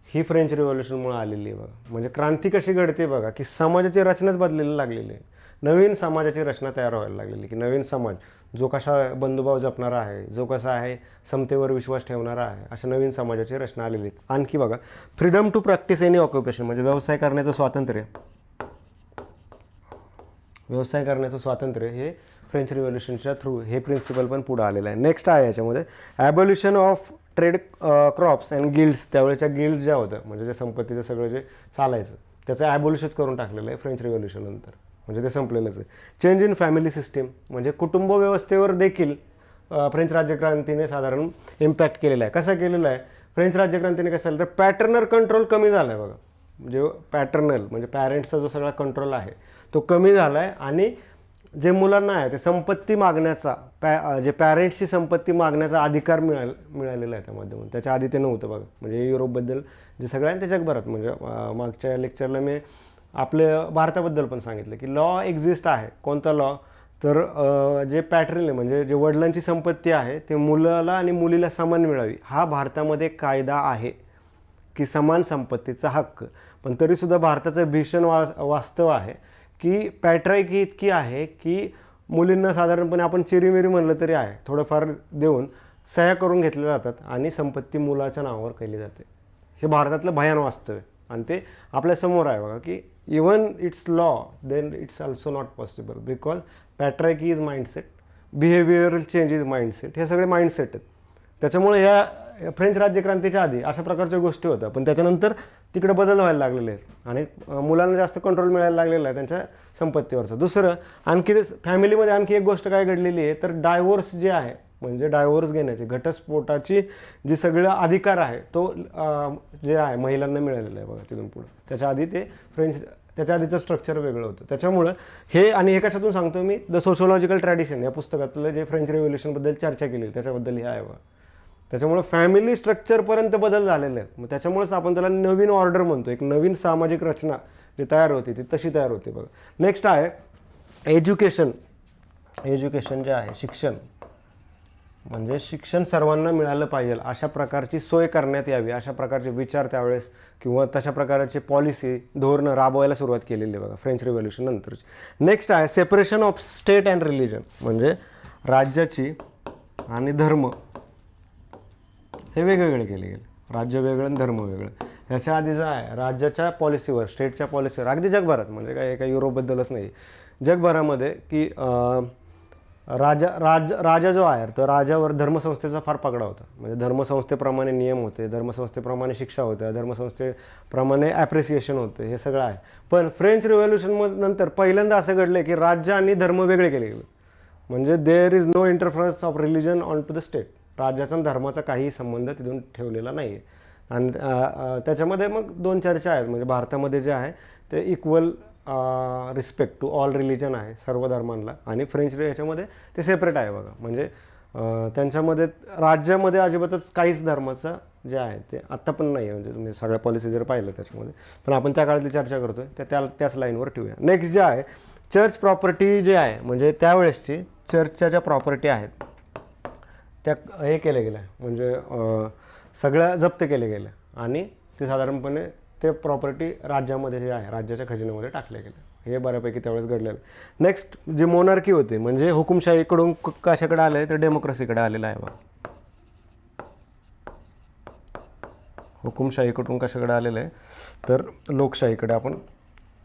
ही फ्रेंच रिव्होल्यूशनमुळे आलेली आहे बघा. म्हणजे क्रांती कशी घडते बघा, की समाजाची रचनाच बदलायला लागलेली आहे. नवीन समाजाची रचना तयार व्हायला लागलेली, की नवीन समाज जो कसा बंधुभाव जपणारा आहे, जो कसा आहे समतेवर विश्वास ठेवणारा आहे, अशा नवीन समाजाची रचना आलेली आहे. आणखी बघा, freedom to practice any occupation म्हणजे व्यवसाय करण्याचं स्वातंत्र्य. व्यवसाय करण्याचं स्वातंत्र्य हे फ्रेंच रिव्होल्यूशनच्या थ्रू हे प्रिन्सिपल पण पुढं आलेलं आहे. नेक्स्ट आहे याच्यामध्ये abolition of trade crops and guilds. त्यावेळेच्या गिल्ड ज्या होत्या म्हणजे जे संपत्तीचं सगळं जे चालायचं त्याचं ॲबॉल्युशच करून टाकलेलं आहे फ्रेंच रिव्होल्यूशन नंतर. म्हणजे ते संपलेलंच आहे. चेंज इन फॅमिली सिस्टीम म्हणजे कुटुंब व्यवस्थेवर देखील फ्रेंच राज्यक्रांतीने साधारण इम्पॅक्ट केलेला आहे. कसा केलेला आहे फ्रेंच राज्यक्रांतीने? कसं झालं तर पॅटर्नल कंट्रोल कमी झाला आहे बघा. म्हणजे पॅटर्नल म्हणजे पॅरेंट्सचा जो सगळा कंट्रोल आहे तो कमी झाला आहे. आणि जे मुलांना आहे ते संपत्ती मागण्याचा जे पॅरेंट्सची संपत्ती मागण्याचा अधिकार मिळालेला आहे त्या माध्यमातून. त्याच्या आधी ते नव्हतं बघा. म्हणजे युरोपबद्दल जे सगळं आहे ते जगभरात म्हणजे मागच्या लेक्चरला मी आपल्या भारताबद्दल पण सांगितलं की लॉ एक्झिस्ट आहे. कोणता लॉ तर जे पॅटर्नल म्हणजे जे वडिलांची संपत्ती आहे ते मुलाला आणि मुलीला समान मिळावी हा भारतामध्ये कायदा आहे की समान संपत्तीचा हक्क. पण तरीसुद्धा भारताचं भीषण वास्तव आहे की पॅट्रायकी इतकी आहे की मुलींना साधारणपणे आपण चिरीमिरी म्हणलं तरी आहे थोडंफार देऊन सह्या करून घेतल्या जातात आणि संपत्ती मुलाच्या नावावर केली जाते. हे भारतातलं भयान वास्तव आहे आणि ते आपल्यासमोर आहे बघा की even it's law then it's also not possible because patriarchy is mindset, behavioural change is mindset. हे सगळे माइंडसेट आहेत. त्याच्यामुळे या फ्रेंच राज्यक्रांतीच्या आधी अशा प्रकारच्या गोष्टी होत्या पण त्याच्यानंतर तिकडे बदल व्हायला लागलेले आहेत आणि मुलांना जास्त कंट्रोल मिळायला लागलेला आहे त्यांच्या संपत्तीवरचं. दुसरं आणखी फॅमिलीमध्ये आणखी एक गोष्ट काय घडलेली आहे तर डायव्होर्स जे आहे म्हणजे डायव्होर्स घेण्याची घटस्फोटाची जी सगळं अधिकार आहे तो जे आहे महिलांना मिळालेला आहे बघा तिथून पुढं. त्याच्या आधीचं स्ट्रक्चर वेगळं होतं. त्याच्यामुळं हे आणि हे कशातून सांगतो मी द सोशोलॉजिकल ट्रॅडिशन या पुस्तकातलं जे फ्रेंच रिव्होल्यूशनबद्दल चर्चा केली त्याच्याबद्दल हे आहे बघा. त्याच्यामुळं फॅमिली स्ट्रक्चरपर्यंत बदल झालेले आहेत. मग त्याच्यामुळेच आपण त्याला नवीन ऑर्डर म्हणतो. एक नवीन सामाजिक रचना जी तयार होती ती तशी तयार होती बघा. नेक्स्ट आहे एज्युकेशन. एज्युकेशन जे आहे शिक्षण, म्हणजे शिक्षण सर्वांना मिळालं पाहिजे अशा प्रकारची सोय करण्यात यावी, अशा प्रकारचे विचार त्यावेळेस किंवा तशा प्रकारची पॉलिसी धोरणं राबवायला सुरुवात केलेली आहे बघा फ्रेंच रिव्होल्यूशन नंतरची. नेक्स्ट आहे separation of state and religion, म्हणजे राज्याची आणि धर्म हे वेगवेगळे केले गेले. राज्य वेगळं आणि धर्म वेगळं. ह्याच्या आधी जे आहे राज्याच्या पॉलिसीवर, स्टेटच्या पॉलिसीवर, अगदी जगभरात, म्हणजे काय एका युरोपबद्दलच नाही, जगभरामध्ये की राजा जो आहे तर राजावर धर्मसंस्थेचा फार पगडा होता. म्हणजे धर्मसंस्थेप्रमाणे नियम होते, धर्मसंस्थेप्रमाणे शिक्षा होत्या, धर्मसंस्थेप्रमाणे ॲप्रिसिएशन होते, हे सगळं आहे. पण फ्रेंच रिव्होल्यूशन नंतर पहिल्यांदा असं घडलं की राज्य आणि धर्म वेगळे केले गेले. म्हणजे there is no interference of religion on to the state. राज्याचा आणि धर्माचा काहीही संबंध तिथून ठेवलेला नाही आहे. आणि त्याच्यामध्ये मग दोन चर्चा आहेत. म्हणजे भारतामध्ये जे आहे ते equal respect to all religion आहे, सर्व धर्मांना, आणि फ्रेंच याच्यामध्ये ते सेपरेट आहे बघा. म्हणजे त्यांच्यामध्ये राज्यामध्ये अजिबातच काहीच धर्माचं जे आहे ते आत्ता पण नाही आहे. म्हणजे तुम्ही सगळ्या पॉलिसी जर पाहिलं त्याच्यामध्ये, पण आपण त्या काळातली चर्चा करतोय त्याच लाईनवर ठेवूया. नेक्स्ट जे आहे चर्च प्रॉपर्टी जे आहे, म्हणजे त्यावेळेसची चर्चच्या ज्या प्रॉपर्टी आहेत त्या हे केल्या गेल्या, म्हणजे सगळ्या जप्त केल्या गेल्या आणि ते साधारणपणे ते प्रॉपर्टी राज्यामध्ये जे आहे राज्याच्या खजिन्यामध्ये टाकले गेले. हे बऱ्यापैकी त्यावेळेस घडलेलं. नेक्स्ट जी मोनार्की होती, म्हणजे हुकुमशाहीकडून कशाकडे आलं आहे तर डेमोक्रेसीकडे आलेलं आहे बघा. हुकुमशाहीकडून कशाकडे आलेलं आहे तर लोकशाहीकडे आपण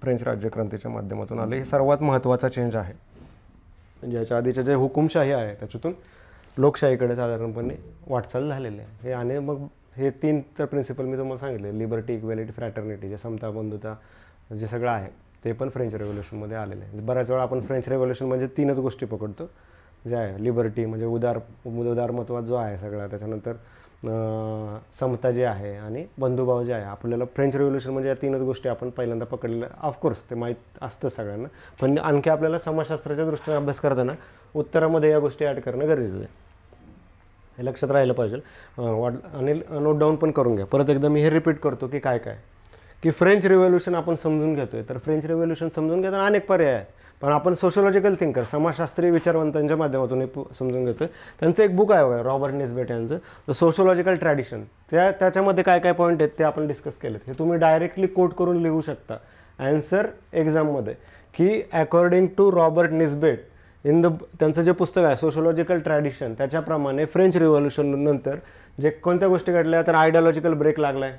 फ्रेंच राज्यक्रांतीच्या माध्यमातून आले. हे सर्वात महत्त्वाचा चेंज आहे. म्हणजे याच्या आधीचे जे हुकुमशाही आहे त्याच्यातून लोकशाहीकडे साधारणपणे वाटचाल झालेली आहे. हे आणि मग हे तीन तर प्रिन्सिपल मी तुम्हाला सांगितले, लिबर्टी, इक्वॅलिटी, फ्रॅटर्निटी, जे समता, बंधुता, जे सगळं आहे ते पण फ्रेंच रेव्होल्यूशनमध्ये आलेलं आहे. बऱ्याच वेळा आपण फ्रेंच रेव्होल्यूशन म्हणजे तीनच गोष्टी पकडतो, जे आहे लिबर्टी म्हणजे उदारमतवाद जो आहे सगळा, त्याच्यानंतर समता जे आहे आणि बंधुभाव जे आहे. आपल्याला फ्रेंच रेव्होल्यूशन म्हणजे या तीनच गोष्टी आपण पहिल्यांदा पकडलेल्या. ऑफकोर्स ते माहीत असतं सगळ्यांना, पण आणखी आपल्याला समाजशास्त्राच्या दृष्टीने अभ्यास करताना उत्तरामध्ये या गोष्टी ॲड करणं गरजेचं आहे. हे लक्षात राहिलं पाहिजे. आणि नोट डाऊन पण करून घ्या. परत एकदा मी हे रिपीट करतो की काय की फ्रेंच रिव्होल्यूशन आपण समजून घेतोय, तर फ्रेंच रिव्होल्यूशन समजून घेताना अनेक पर्याय आहेत, पण आपण सोशोलॉजिकल थिंकर, समाजशास्त्रीय विचारवंतांच्या माध्यमातून हे समजून घेतोय. त्यांचं एक बुक आहे बघा, रॉबर्ट निस्बेट यांचं, द सोशोलॉजिकल ट्रॅडिशन. त्याच्यामध्ये काय काय पॉईंट आहेत ते आपण डिस्कस केलेत. हे तुम्ही डायरेक्टली कोट करून लिहू शकता ॲन्सर एक्झाममध्ये, की अकॉर्डिंग टू रॉबर्ट निस्बेट त्यांचं जे पुस्तक आहे सोशोलॉजिकल ट्रॅडिशन, त्याच्याप्रमाणे फ्रेंच रिव्होल्यूशन नंतर जे कोणत्या गोष्टी घडल्या तर आयडिओलॉजिकल ब्रेक लागला आहे,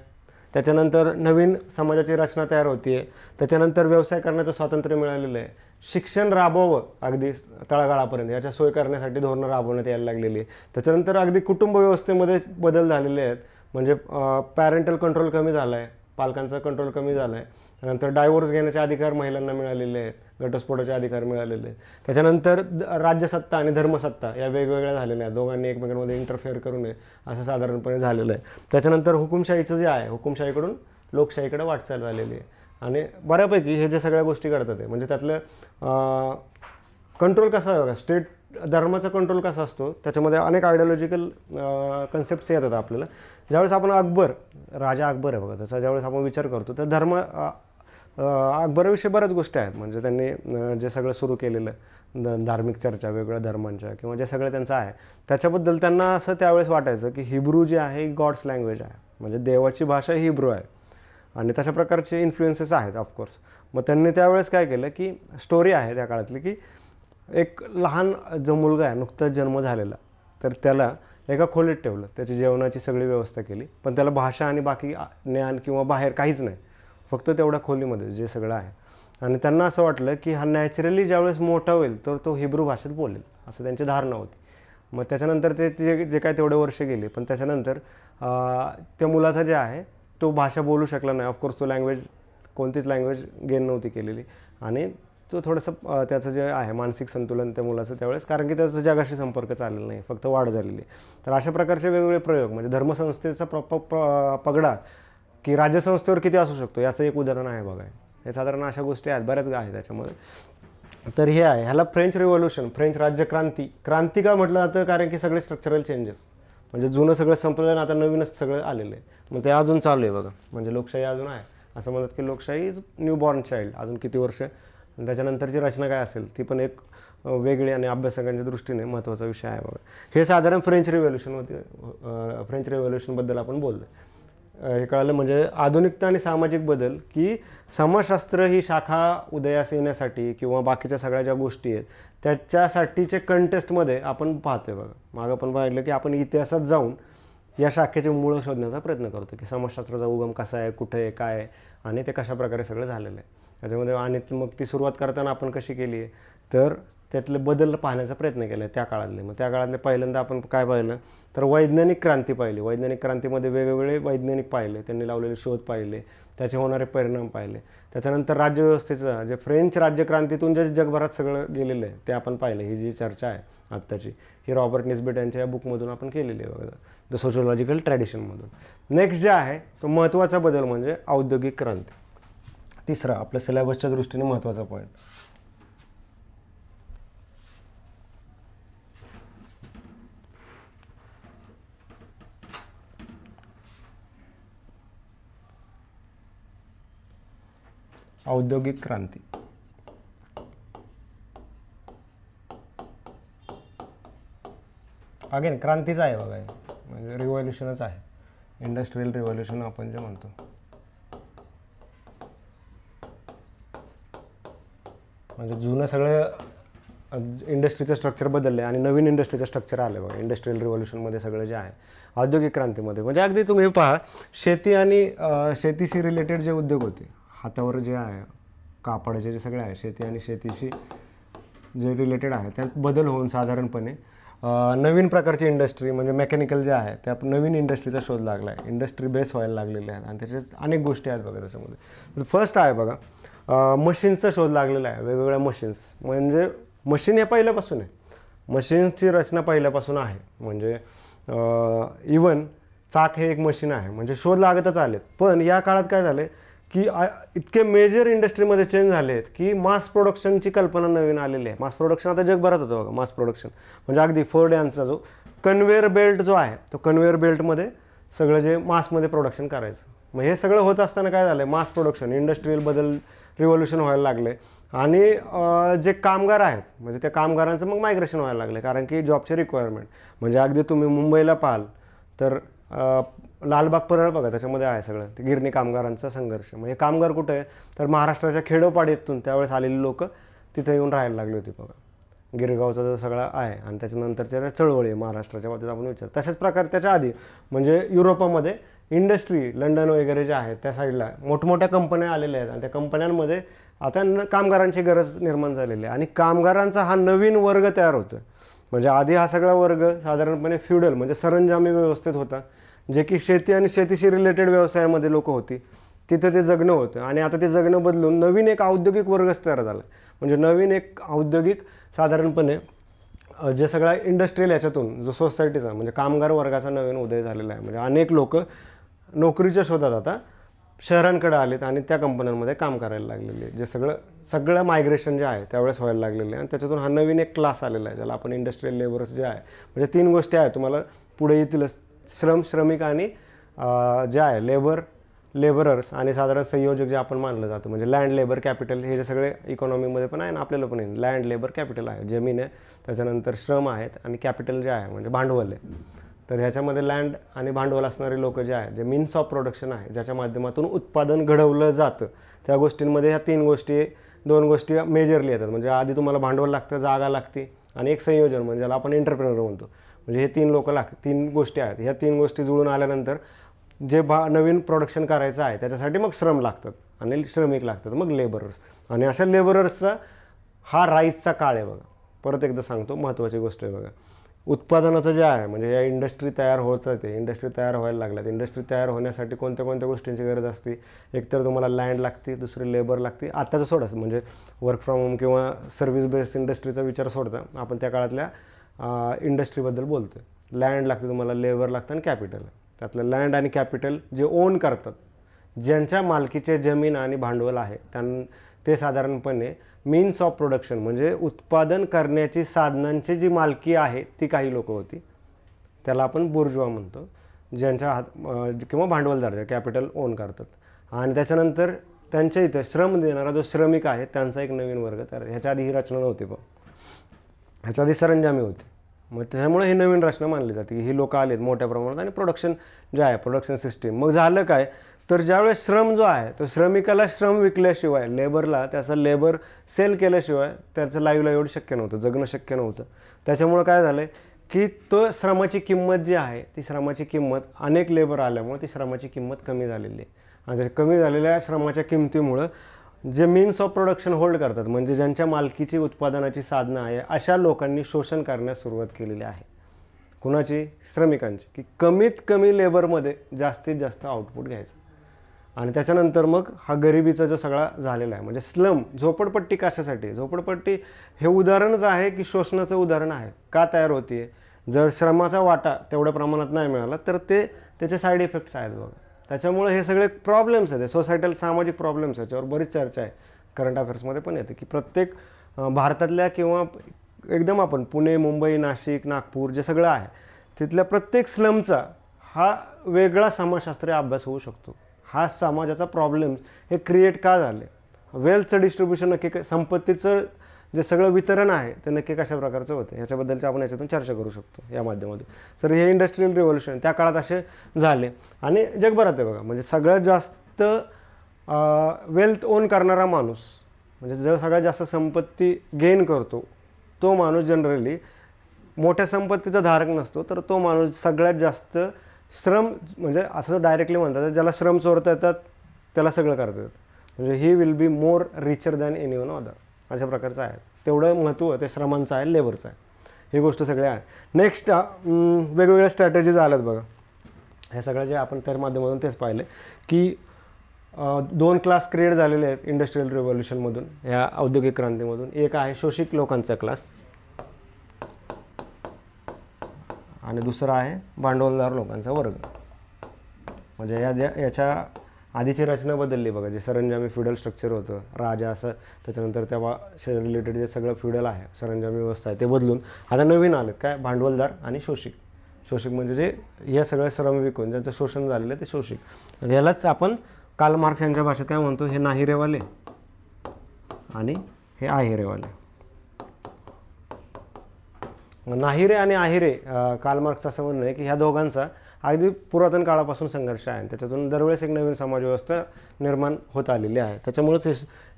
त्याच्यानंतर नवीन समाजाची रचना तयार होती आहे, त्याच्यानंतर व्यवसाय करण्याचं स्वातंत्र्य मिळालेलं आहे, शिक्षण राबवावं अगदी तळागाळापर्यंत याच्या सोय करण्यासाठी धोरणं राबवण्यात यायला लागलेली आहे, त्याच्यानंतर अगदी कुटुंब व्यवस्थेमध्ये बदल झालेले आहेत. म्हणजे पॅरेंटल कंट्रोल कमी झाला आहे, पालकांचा कंट्रोल कमी झाला आहे. त्यानंतर डायव्होर्स घेण्याचे अधिकार महिलांना मिळालेले आहेत, घटस्फोटाचे अधिकार मिळालेले आहेत. त्याच्यानंतर राज्यसत्ता आणि धर्मसत्ता या वेगवेगळ्या झालेल्या आहेत, दोघांनी एकमेकांमध्ये इंटरफेअर करू नये असं साधारणपणे झालेलं आहे. त्याच्यानंतर हुकुमशाहीचं जे आहे हुकुमशाहीकडून लोकशाहीकडे वाटचाल झालेली आहे. आणि बऱ्यापैकी हे जे सगळ्या गोष्टी घडतात आहे, म्हणजे त्यातलं कंट्रोल कसा आहे बघा, स्टेट धर्माचा कंट्रोल कसा असतो, त्याच्यामध्ये अनेक आयडिओलॉजिकल कन्सेप्ट्स येतात आपल्याला. ज्यावेळेस आपण राजा अकबर आहे बघा, त्याचा ज्यावेळेस आपण विचार करतो तर अकबराविषयी बऱ्याच गोष्टी आहेत. म्हणजे त्यांनी जे सगळं सुरू केलेलं धार्मिक चर्चा वेगवेगळ्या धर्मांच्या किंवा जे सगळं त्यांचं आहे त्याच्याबद्दल त्यांना असं त्यावेळेस वाटायचं की हिब्रू जे आहे गॉड्स लँग्वेज आहे, म्हणजे देवाची भाषा हिब्रू आहे आणि तशा प्रकारचे इन्फ्लुएन्सेस आहेत ऑफकोर्स. मग त्यांनी त्यावेळेस काय केलं की स्टोरी आहे त्या काळातली की एक लहान जो मुलगा आहे नुकताच जन्म झालेला, तर त्याला एका खोलीत ठेवलं, त्याची जेवणाची सगळी व्यवस्था केली, पण त्याला भाषा आणि बाकी ज्ञान किंवा बाहेर काहीच नाही, फक्त तेवढ्या खोलीमध्ये जे सगळं आहे. आणि त्यांना असं वाटलं की हा नॅचरली ज्यावेळेस मोठा होईल तर तो हिब्रू भाषेत बोलेल असं त्यांची धारणा होती. मग त्याच्यानंतर ते जे काय तेवढे वर्ष गेले, पण त्याच्यानंतर त्या मुलाचा जे आहे तो भाषा बोलू शकला नाही. ऑफकोर्स तो कोणतीच लँग्वेज गेन नव्हती केलेली आणि तो थोडंसं त्याचं जे आहे मानसिक संतुलन त्या मुलाचं त्यावेळेस, कारण की त्याचा जगाशी संपर्क चाललेला नाही, फक्त वाढ झालेली. तर अशा प्रकारचे वेगवेगळे प्रयोग, म्हणजे धर्मसंस्थेचा पगडा की राज्यसंस्थेवर किती असू शकतो याचं एक उदाहरण आहे बघा. हे साधारण अशा गोष्टी आहेत, बऱ्याच आहेत त्याच्यामध्ये. तर हे आहे, ह्याला फ्रेंच रिव्होल्यूशन, फ्रेंच राज्यक्रांती, क्रांती का म्हटलं जातं कारण की सगळे स्ट्रक्चरल चेंजेस, म्हणजे जुनं सगळं संपलं आता नवीनच सगळं आलेलं आहे. मग ते अजून चालू आहे बघा, म्हणजे लोकशाही अजून आहे असं म्हणतात की लोकशाही इज न्यू बॉर्न चाइल्ड, अजून किती वर्ष आणि त्याच्यानंतरची रचना काय असेल ती पण एक वेगळी आणि अभ्यासकांच्या दृष्टीने महत्त्वाचा विषय आहे बघा. हे साधारण फ्रेंच रिव्होल्यूशन होते. फ्रेंच रिव्होल्यूशनबद्दल आपण बोललो. हे कळालं म्हणजे आधुनिकता आणि सामाजिक बदल, की समाजशास्त्र ही शाखा उदयास येण्यासाठी किंवा बाकीच्या सगळ्या ज्या गोष्टी आहेत त्याच्यासाठीचे कंटेस्टमध्ये आपण पाहतोय बघा. मागं पण पाहिलं की आपण इतिहासात जाऊन या शाखेचे मूळ शोधण्याचा प्रयत्न करतो की समाजशास्त्राचा उगम कसा आहे, कुठे आहे, काय आहे आणि ते कशाप्रकारे सगळं झालेलं आहे त्याच्यामध्ये. आणि मग ती सुरुवात करताना आपण कशी केली आहे तर त्यातले बदल पाहण्याचा प्रयत्न केला आहे त्या काळातले. मग त्या काळातले पहिल्यांदा आपण काय पाहिलं तर वैज्ञानिक क्रांती पाहिली. वैज्ञानिक क्रांतीमध्ये वेगवेगळे वैज्ञानिक पाहिले, त्यांनी लावलेले शोध पाहिले, त्याचे होणारे परिणाम पाहिले. त्याच्यानंतर राज्यव्यवस्थेचं जे फ्रेंच राज्यक्रांतीतून जे जगभरात सगळं गेलेलं आहे ते आपण पाहिलं. ही जी चर्चा आहे आत्ताची ही रॉबर्ट निस्बेट यांच्या या बुकमधून आपण केलेली आहे बघा, द सोशिओलॉजिकल ट्रॅडिशनमधून. नेक्स्ट जे आहे तो महत्त्वाचा बदल म्हणजे औद्योगिक क्रांती. तिसरा आपल्या सिलेबसच्या दृष्टीने महत्त्वाचा पॉईंट. औद्योगिक क्रांती. अगेन क्रांतीच आहे बघा, म्हणजे रिव्हॉल्युशनच आहे, इंडस्ट्रियल रिव्हॉल्युशन आपण जे म्हणतो. म्हणजे जुनं सगळं इंडस्ट्रीचं स्ट्रक्चर बदललं आहे आणि नवीन इंडस्ट्रीचं स्ट्रक्चर आलं बघा इंडस्ट्रियल रिव्हॉल्युशनमध्ये सगळं जे आहे. औद्योगिक क्रांतीमध्ये म्हणजे अगदी तुम्ही पहा शेती आणि शेतीशी रिलेटेड जे उद्योग होते हातावर जे आहे कापडाचे जे सगळे आहे शेती आणि शेतीशी जे रिलेटेड आहे त्यात बदल होऊन साधारणपणे नवीन प्रकारची इंडस्ट्री म्हणजे मेकॅनिकल जे आहे त्या नवीन इंडस्ट्रीचा शोध लागला आहे. इंडस्ट्री बेस व्हायला लागलेले आहेत आणि त्याच्यात अनेक गोष्टी आहेत बघा त्याच्यामध्ये. फर्स्ट आहे बघा मशीन्सचा शोध लागलेला आहे, वेगवेगळ्या मशीन्स. म्हणजे मशीन हे पहिल्यापासून आहे, मशीन्सची रचना पहिल्यापासून आहे. म्हणजे इवन चाक हे एक मशीन आहे, म्हणजे शोध लागतच आलेत. पण या काळात काय झाले की इतके मेजर इंडस्ट्रीमध्ये चेंज झाले आहेत की मास प्रोडक्शनची कल्पना नवीन आलेली आहे. मास प्रोडक्शन आता जगभरात होतं बघा. मास प्रोडक्शन म्हणजे अगदी फोर्ड यांचा जो कन्व्हेअर बेल्ट जो आहे तो कन्व्हेअर बेल्टमध्ये सगळं जे मासमध्ये प्रोडक्शन करायचं. मग हे सगळं होत असताना काय झालं मास प्रोडक्शन इंडस्ट्रियल बदल रिव्होल्युशन व्हायला लागले आणि जे कामगार आहेत म्हणजे त्या कामगारांचं मग मायग्रेशन व्हायला लागले कारण की जॉबचे रिक्वायरमेंट. म्हणजे अगदी तुम्ही मुंबईला पाहाल तर लालबाग परळ बघा त्याच्यामध्ये आहे सगळं ते गिरणी कामगारांचा संघर्ष. म्हणजे कामगार कुठे आहे तर महाराष्ट्राच्या खेडोपाडीतून त्यावेळेस आलेली लोक तिथे येऊन राहायला लागली होती बघा. गिरगावचा जो सगळा आहे आणि त्याच्यानंतरच्या चळवळी महाराष्ट्राच्या बाबतीत आपण विचार. तशाच प्रकारे त्याच्या आधी म्हणजे युरोपामध्ये इंडस्ट्री लंडन वगैरे जे आहे त्या साईडला मोठमोठ्या कंपन्या आलेल्या आहेत आणि त्या कंपन्यांमध्ये आता कामगारांची गरज निर्माण झालेली आहे आणि कामगारांचा हा नवीन वर्ग तयार होतो. म्हणजे आधी हा सगळा वर्ग साधारणपणे फ्युडल म्हणजे सरंजामी व्यवस्थेत होता, जे की शेती आणि शेतीशी रिलेटेड व्यवसायामध्ये लोक होती, तिथे ते जगणं होतं. आणि आता ते जगणं बदलून नवीन एक औद्योगिक वर्गच तयार झाला. म्हणजे नवीन एक औद्योगिक साधारणपणे जे सगळा इंडस्ट्रियल याच्यातून जो सोसायटीचा म्हणजे कामगार वर्गाचा नवीन उदय झालेला आहे. म्हणजे अनेक लोक नोकरीच्या शोधात आता शहरांकडे आलेत आणि त्या कंपन्यांमध्ये काम करायला लागलेले. जे सगळं मायग्रेशन जे आहे त्यावेळेस व्हायला लागलेलं आहे आणि त्याच्यातून हा नवीन एक क्लास आलेला आहे ज्याला आपण इंडस्ट्रियल लेबर्स जे आहे. म्हणजे 3 गोष्टी आहेत तुम्हाला पुढे येतीलच, श्रमिक आणि जे आहे लेबरर्स आणि साधारण संयोजक जे आपण मानलं जातं. म्हणजे लँड लेबर कॅपिटल हे जे सगळे इकॉनॉमीमध्ये पण आहे ना आपल्याला पण आहे. लँड लेबर कॅपिटल आहे, जमीन आहे, त्याच्यानंतर श्रम आहेत आणि कॅपिटल जे आहे म्हणजे भांडवल आहे. तर ह्याच्यामध्ये लँड आणि भांडवल असणारे लोक जे आहे जे मीन्स ऑफ प्रोडक्शन आहे ज्याच्या माध्यमातून उत्पादन घडवलं जातं त्या गोष्टींमध्ये ह्या 2 गोष्टी मेजरली येतात. म्हणजे आधी तुम्हाला भांडवल लागतं, जागा लागते आणि एक संयोजन म्हणजे ज्याला आपण एंटरप्रेनर म्हणतो. म्हणजे हे 3 गोष्टी आहेत. ह्या 3 गोष्टी जुळून आल्यानंतर जे नवीन प्रोडक्शन करायचं आहे त्याच्यासाठी मग श्रम लागतात आणि श्रमिक लागतात, मग लेबरर्स. आणि अशा लेबरर्सचा हा राईजचा काळ आहे बघा. परत एकदा सांगतो महत्त्वाची गोष्ट आहे बघा. उत्पादनाचं जे आहे म्हणजे या इंडस्ट्री तयार होत राहते, इंडस्ट्री तयार व्हायला लागल्यात. इंडस्ट्री तयार होण्यासाठी कोणत्या गोष्टींची गरज असते. एकतर तुम्हाला लँड लागते, दुसरी लेबर लागते. आत्ताचं सोडा म्हणजे वर्क फ्रॉम होम किंवा सर्व्हिस बेस्ड इंडस्ट्रीचा विचार सोडता आपण त्या काळातल्या इंडस्ट्रीबद्दल बोलतो. लँड लागते तुम्हाला, लेबर लागतं आणि कॅपिटल. त्यातलं लँड आणि कॅपिटल जे ओन करतात, ज्यांच्या मालकीचे जमीन आणि भांडवल आहे ते साधारणपणे मीन्स ऑफ प्रोडक्शन म्हणजे उत्पादन करण्याची साधनांची जी मालकी आहे ती काही लोक होती, त्याला आपण बुर्जवा म्हणतो, ज्यांच्या किंवा भांडवलदार कॅपिटल ओन करतात. आणि त्याच्यानंतर त्यांच्या इथं श्रम देणारा जो श्रमिक आहे त्यांचा एक नवीन वर्ग तयार. ह्याच्या आधी ही रचना नव्हती, पण ह्याच्या आधी सरंजामी होती. मग त्याच्यामुळे ही नवीन रचना मानली जाते की ही लोक आलेत मोठ्या प्रमाणात आणि प्रोडक्शन जे आहे प्रोडक्शन सिस्टीम. मग झालं काय, तर ज्यावेळेस श्रम जो आहे तो श्रमिकाला श्रम विकल्याशिवाय, लेबरला त्याचं लेबर सेल केल्याशिवाय त्याचं लाईव्हलीहूड शक्य नव्हतं, जगणं शक्य नव्हतं. त्याच्यामुळं काय झालं की तो श्रमाची किंमत जी आहे ती श्रमाची किंमत अनेक लेबर आल्यामुळे ती श्रमाची किंमत कमी झालेली आहे. आणि कमी झालेल्या श्रमाच्या किमतीमुळं जे मीन्स ऑफ प्रोडक्शन होल्ड करतात, म्हणजे ज्यांच्या मालकीची उत्पादनाची साधनं आहे, अशा लोकांनी शोषण करण्यास सुरुवात केलेली आहे. कुणाची? श्रमिकांची, की कमीत कमी लेबरमध्ये जास्तीत जास्त आउटपुट घ्यायचं. आणि त्याच्यानंतर मग हा गरिबीचा जो सगळा झालेला आहे, म्हणजे स्लम, झोपडपट्टी. कशासाठी? झोपडपट्टी हे उदाहरणच आहे की शोषणाचं उदाहरण आहे. का तयार होते? जर श्रमाचा वाटा तेवढ्या प्रमाणात नाही मिळाला तर त्याचे साईड इफेक्ट्स आहेत बघा. त्याच्यामुळे हे सगळे प्रॉब्लेम्स आहेत, सोसायटल सामाजिक प्रॉब्लेम्स, याच्यावर बरीच चर्चा आहे. करंट अफेअर्समध्ये पण येते की प्रत्येक भारतातल्या किंवा एकदम आपण पुणे, मुंबई, नाशिक, नागपूर जे सगळं आहे तिथल्या प्रत्येक स्लमचा हा वेगळा समाजशास्त्रीय अभ्यास होऊ शकतो. हा समाजाचा प्रॉब्लेम हे क्रिएट का झाले, वेल्थचं डिस्ट्रीब्युशन नक्की, संपत्तीचं जे सगळं वितरण आहे ते नक्की कशा प्रकारचं होतं, ह्याच्याबद्दलची आपण याच्यातून चर्चा करू शकतो या माध्यमातून. तर हे इंडस्ट्रियल रिव्होल्युशन त्या काळात असे झाले आणि जगभरात आहे बघा. म्हणजे सगळ्यात जास्त वेल्थ ओन करणारा माणूस, म्हणजे जो सगळ्यात जास्त संपत्ती गेन करतो तो माणूस जनरली मोठ्या संपत्तीचा धारक नसतो, तर तो माणूस सगळ्यात जास्त श्रम, म्हणजे असं डायरेक्टली म्हणतात ज्याला श्रम चोरता येतात त्याला सगळं करता येतं, म्हणजे he will be more richer than any one other, अशा प्रकारचं आहे. तेवढं महत्त्व ते श्रमांचं आहे, लेबरचं आहे. ही गोष्ट सगळ्या आहे. नेक्स्ट वेगवेगळ्या स्ट्रॅटेजीज आल्यात बघा. हे सगळं जे आपण त्या माध्यमातून तेच पाहिले की 2 क्लास क्रिएट झालेले आहेत इंडस्ट्रियल रिव्होल्युशनमधून, ह्या औद्योगिक क्रांतीमधून. एक आहे शोषित लोकांचा क्लास आणि दुसरा आहे भांडवलदार लोकांचा वर्ग. म्हणजे याच्या आधीची रचना बदलली बघा. जे सरंजामी फ्युडल स्ट्रक्चर होतं, राजा असं, त्याच्यानंतर तेव्हा रिलेटेड जे सगळं फ्युडल आहे, सरंजामी व्यवस्था आहे, ते बदलून आता नवीन आलेत काय, भांडवलदार आणि शोषिक. शोषिक म्हणजे जे हे सगळं श्रम विकून ज्यांचं शोषण झालेलं आहे ते शोषिक. आणि यालाच आपण कार्ल मार्क्स यांच्या भाषेत काय म्हणतो, हे नाहिरेवाले आणि हे आहेरेवाले. नाहिरे आणि आहिरे, कार्ल मार्क्स असं म्हणणं आहे की ह्या दोघांचा अगदी पुरातन काळापासून संघर्ष आहे. त्याच्यातून दरवेळेस एक नवीन समाजव्यवस्था निर्माण होत आलेली आहे. त्याच्यामुळेच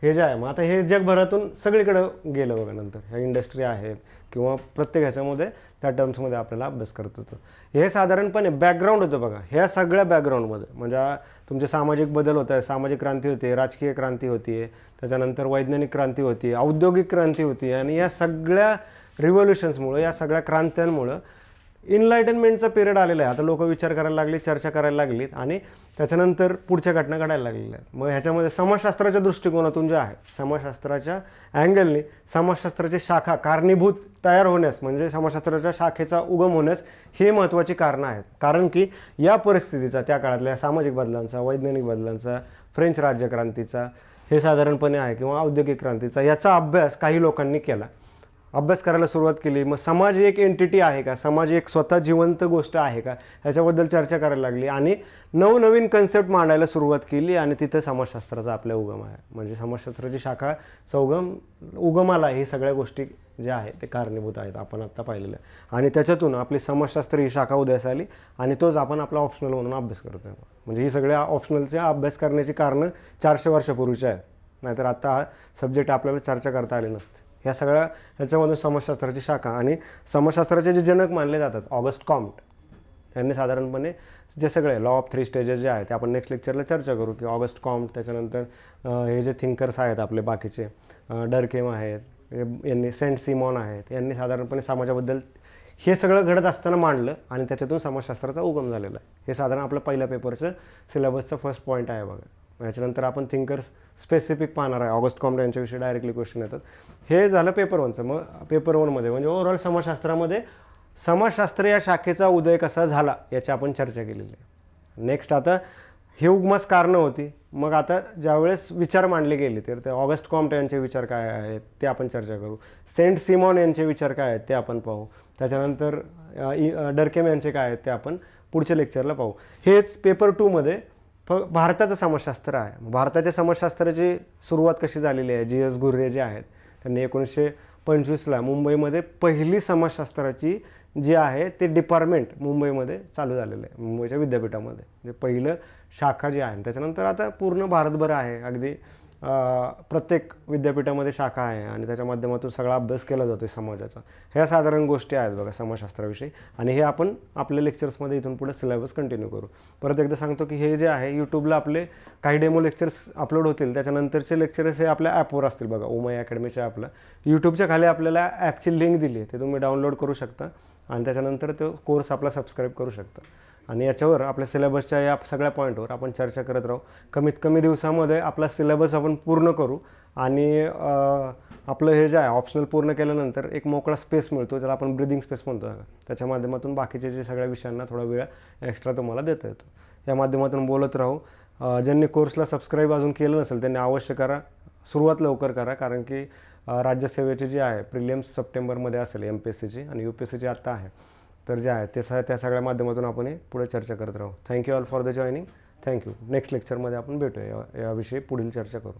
हे जे आहे, मग आता हे जगभरातून सगळीकडं गेलं बघा. नंतर ह्या इंडस्ट्री आहेत किंवा प्रत्येक ह्याच्यामध्ये त्या टर्म्समध्ये आपल्याला अभ्यास करत होतो. हे साधारणपणे बॅकग्राऊंड होतं बघा. ह्या सगळ्या बॅकग्राऊंडमध्ये म्हणजे तुमचे सामाजिक बदल होत आहे, सामाजिक क्रांती होते, राजकीय क्रांती होती, त्याच्यानंतर वैज्ञानिक क्रांती होती, औद्योगिक क्रांती होती. आणि या सगळ्या रिव्होल्युशन्समुळं, या सगळ्या क्रांत्यांमुळं इनलायटनमेंटचा पिरियड आलेला आहे. आता लोक विचार करायला लागली, चर्चा करायला लागलीत आणि त्याच्यानंतर पुढच्या घटना घडायला लागलेल्या आहेत. मग ह्याच्यामध्ये समाजशास्त्राच्या दृष्टिकोनातून जे आहे, समाजशास्त्राच्या अँगलनी समाजशास्त्राची शाखा कारणीभूत तयार होण्यास, म्हणजे समाजशास्त्राच्या शाखेचा उगम होण्यास हे महत्त्वाची कारणं आहेत. कारण की या परिस्थितीचा, त्या काळातल्या सामाजिक बदलांचा, वैज्ञानिक बदलांचा, फ्रेंच राज्यक्रांतीचा हे साधारणपणे आहे, किंवा औद्योगिक क्रांतीचा, याचा अभ्यास काही लोकांनी केला, अभ्यास करायला सुरुवात केली. मग समाज एक एंटिटी आहे का, समाज एक स्वतः जिवंत गोष्ट आहे का, ह्याच्याबद्दल चर्चा करायला लागली आणि नवनवीन कन्सेप्ट मांडायला सुरुवात केली. आणि तिथं समाजशास्त्राचा आपल्या उगम आहे. म्हणजे समाजशास्त्राची शाखा उगमाला हे सगळ्या गोष्टी ज्या आहेत ते कारणीभूत आहेत, आपण आत्ता पाहिलेलं आहे. आणि त्याच्यातून आपली समाजशास्त्र ही शाखा उदयास आली आणि तोच आपण आपला ऑप्शनल म्हणून अभ्यास करतो. म्हणजे ही सगळ्या ऑप्शनलचे अभ्यास करण्याची कारणं 400 वर्षापूर्वीची आहेत, नाहीतर आता हा सब्जेक्ट आपल्याला चर्चा करता आली नसते. ह्या सगळ्या ह्याच्यामधून समाजशास्त्राची शाखा आणि समाजशास्त्राचे जे जनक मानले जातात, ऑगस्ट कॉम्ट यांनी साधारणपणे जे सगळे लॉ ऑफ 3 स्टेजेस जे आहेत ते आपण नेक्स्ट लेक्चरला चर्चा करू की ऑगस्ट कॉम्ट, त्याच्यानंतर हे जे थिंकर्स आहेत आपले बाकीचे, डर्केम आहेत, यांनी सेंट सिमॉन आहेत, यांनी साधारणपणे समाजाबद्दल हे सगळं घडत असताना मांडलं आणि त्याच्यातून समाजशास्त्राचा उगम झालेला आहे. हे साधारण आपलं पहिल्या पेपरचं सिलेबसचं फर्स्ट पॉईंट आहे बघा. याच्यानंतर आपण थिंकर्स स्पेसिफिक पाहणार आहे. ऑगस्ट कॉम्ट यांच्याविषयी डायरेक्टली क्वेश्चन येतात. हे झालं पेपर 1चं. मग पेपर 1मध्ये म्हणजे ओव्हरऑल समाजशास्त्रामध्ये समाजशास्त्र या शाखेचा उदय कसा झाला याची आपण चर्चा केलेली आहे. नेक्स्ट आता हे उगमास कारणं होती. मग आता ज्यावेळेस विचार मांडले गेले तर ते ऑगस्ट कॉम्ट यांचे विचार काय आहेत ते आपण चर्चा करू. सेंट सिमॉन यांचे विचार काय आहेत ते आपण पाहू. त्याच्यानंतर डर्केम यांचे काय आहेत ते आपण पुढच्या लेक्चरला पाहू. हेच पेपर 2मध्ये भारताचं समाजशास्त्र आहे. भारताच्या समाजशास्त्राची सुरुवात कशी झालेली आहे, जी.एस. घुर्रे जे आहेत त्यांनी 1925ला मुंबईमध्ये पहिली समाजशास्त्राची जी आहे ते डिपार्टमेंट मुंबईमध्ये चालू झालेलं आहे, मुंबईच्या विद्यापीठामध्ये. म्हणजे पहिलं शाखा जी आहे. त्याच्यानंतर आता पूर्ण भारतभर आहे, अगदी प्रत्येक विद्यापीठामध्ये शाखा आहे आणि त्याच्या माध्यमातून सगळा अभ्यास केला जातो समाजाचा. ह्या साधारण गोष्टी आहेत बघा समाजशास्त्राविषयी, आणि हे आपण आपल्या लेक्चर्समध्ये इथून पुढे सिलेबस कंटिन्यू करू. परत एकदा सांगतो की हे जे आहे यूट्यूबला आपले काही डेमो लेक्चर्स अपलोड होतील, त्याच्यानंतरचे लेक्चर्स हे आपल्या ॲपवर असतील बघा. उमय अकॅडमीच्या ॲपला यूट्यूबच्या खाली आपल्याला ॲपची लिंक दिली आहे, ते तुम्ही डाउनलोड करू शकता आणि त्याच्यानंतर तो कोर्स आपला सबस्क्राईब करू शकता. आणि याच्यावर आपल्या सिलेबसच्या या सगळ्या पॉईंटवर आपण चर्चा करत राहू. कमीत कमी दिवसामध्ये आपला सिलेबस आपण पूर्ण करू आणि आपलं हे जे आहे ऑप्शनल पूर्ण केल्यानंतर एक मोकळा स्पेस मिळतो, ज्याला आपण ब्रिदिंग स्पेस म्हणतो. त्याच्या माध्यमातून बाकीचे जे सगळ्या विषयांना थोडा वेळ एक्स्ट्रा तुम्हाला देता येतो. या माध्यमातून बोलत राहू. ज्यांनी कोर्सला सबस्क्राईब अजून केलं नसेल त्यांनी अवश्य करा, सुरुवात लवकर करा, कारण की राज्यसेवेची जी आहे प्रिलिम्स सप्टेंबरमध्ये असेल MPSCची, आणि UPSCची आत्ता आहे. तर जे आहे ते त्या सगळ्या माध्यमातून आपण पुढे चर्चा करत राहू. Thank you all for the joining. Thank you. Next लेक्चरमध्ये आपण भेटूया, याविषयी पुढील चर्चा करू.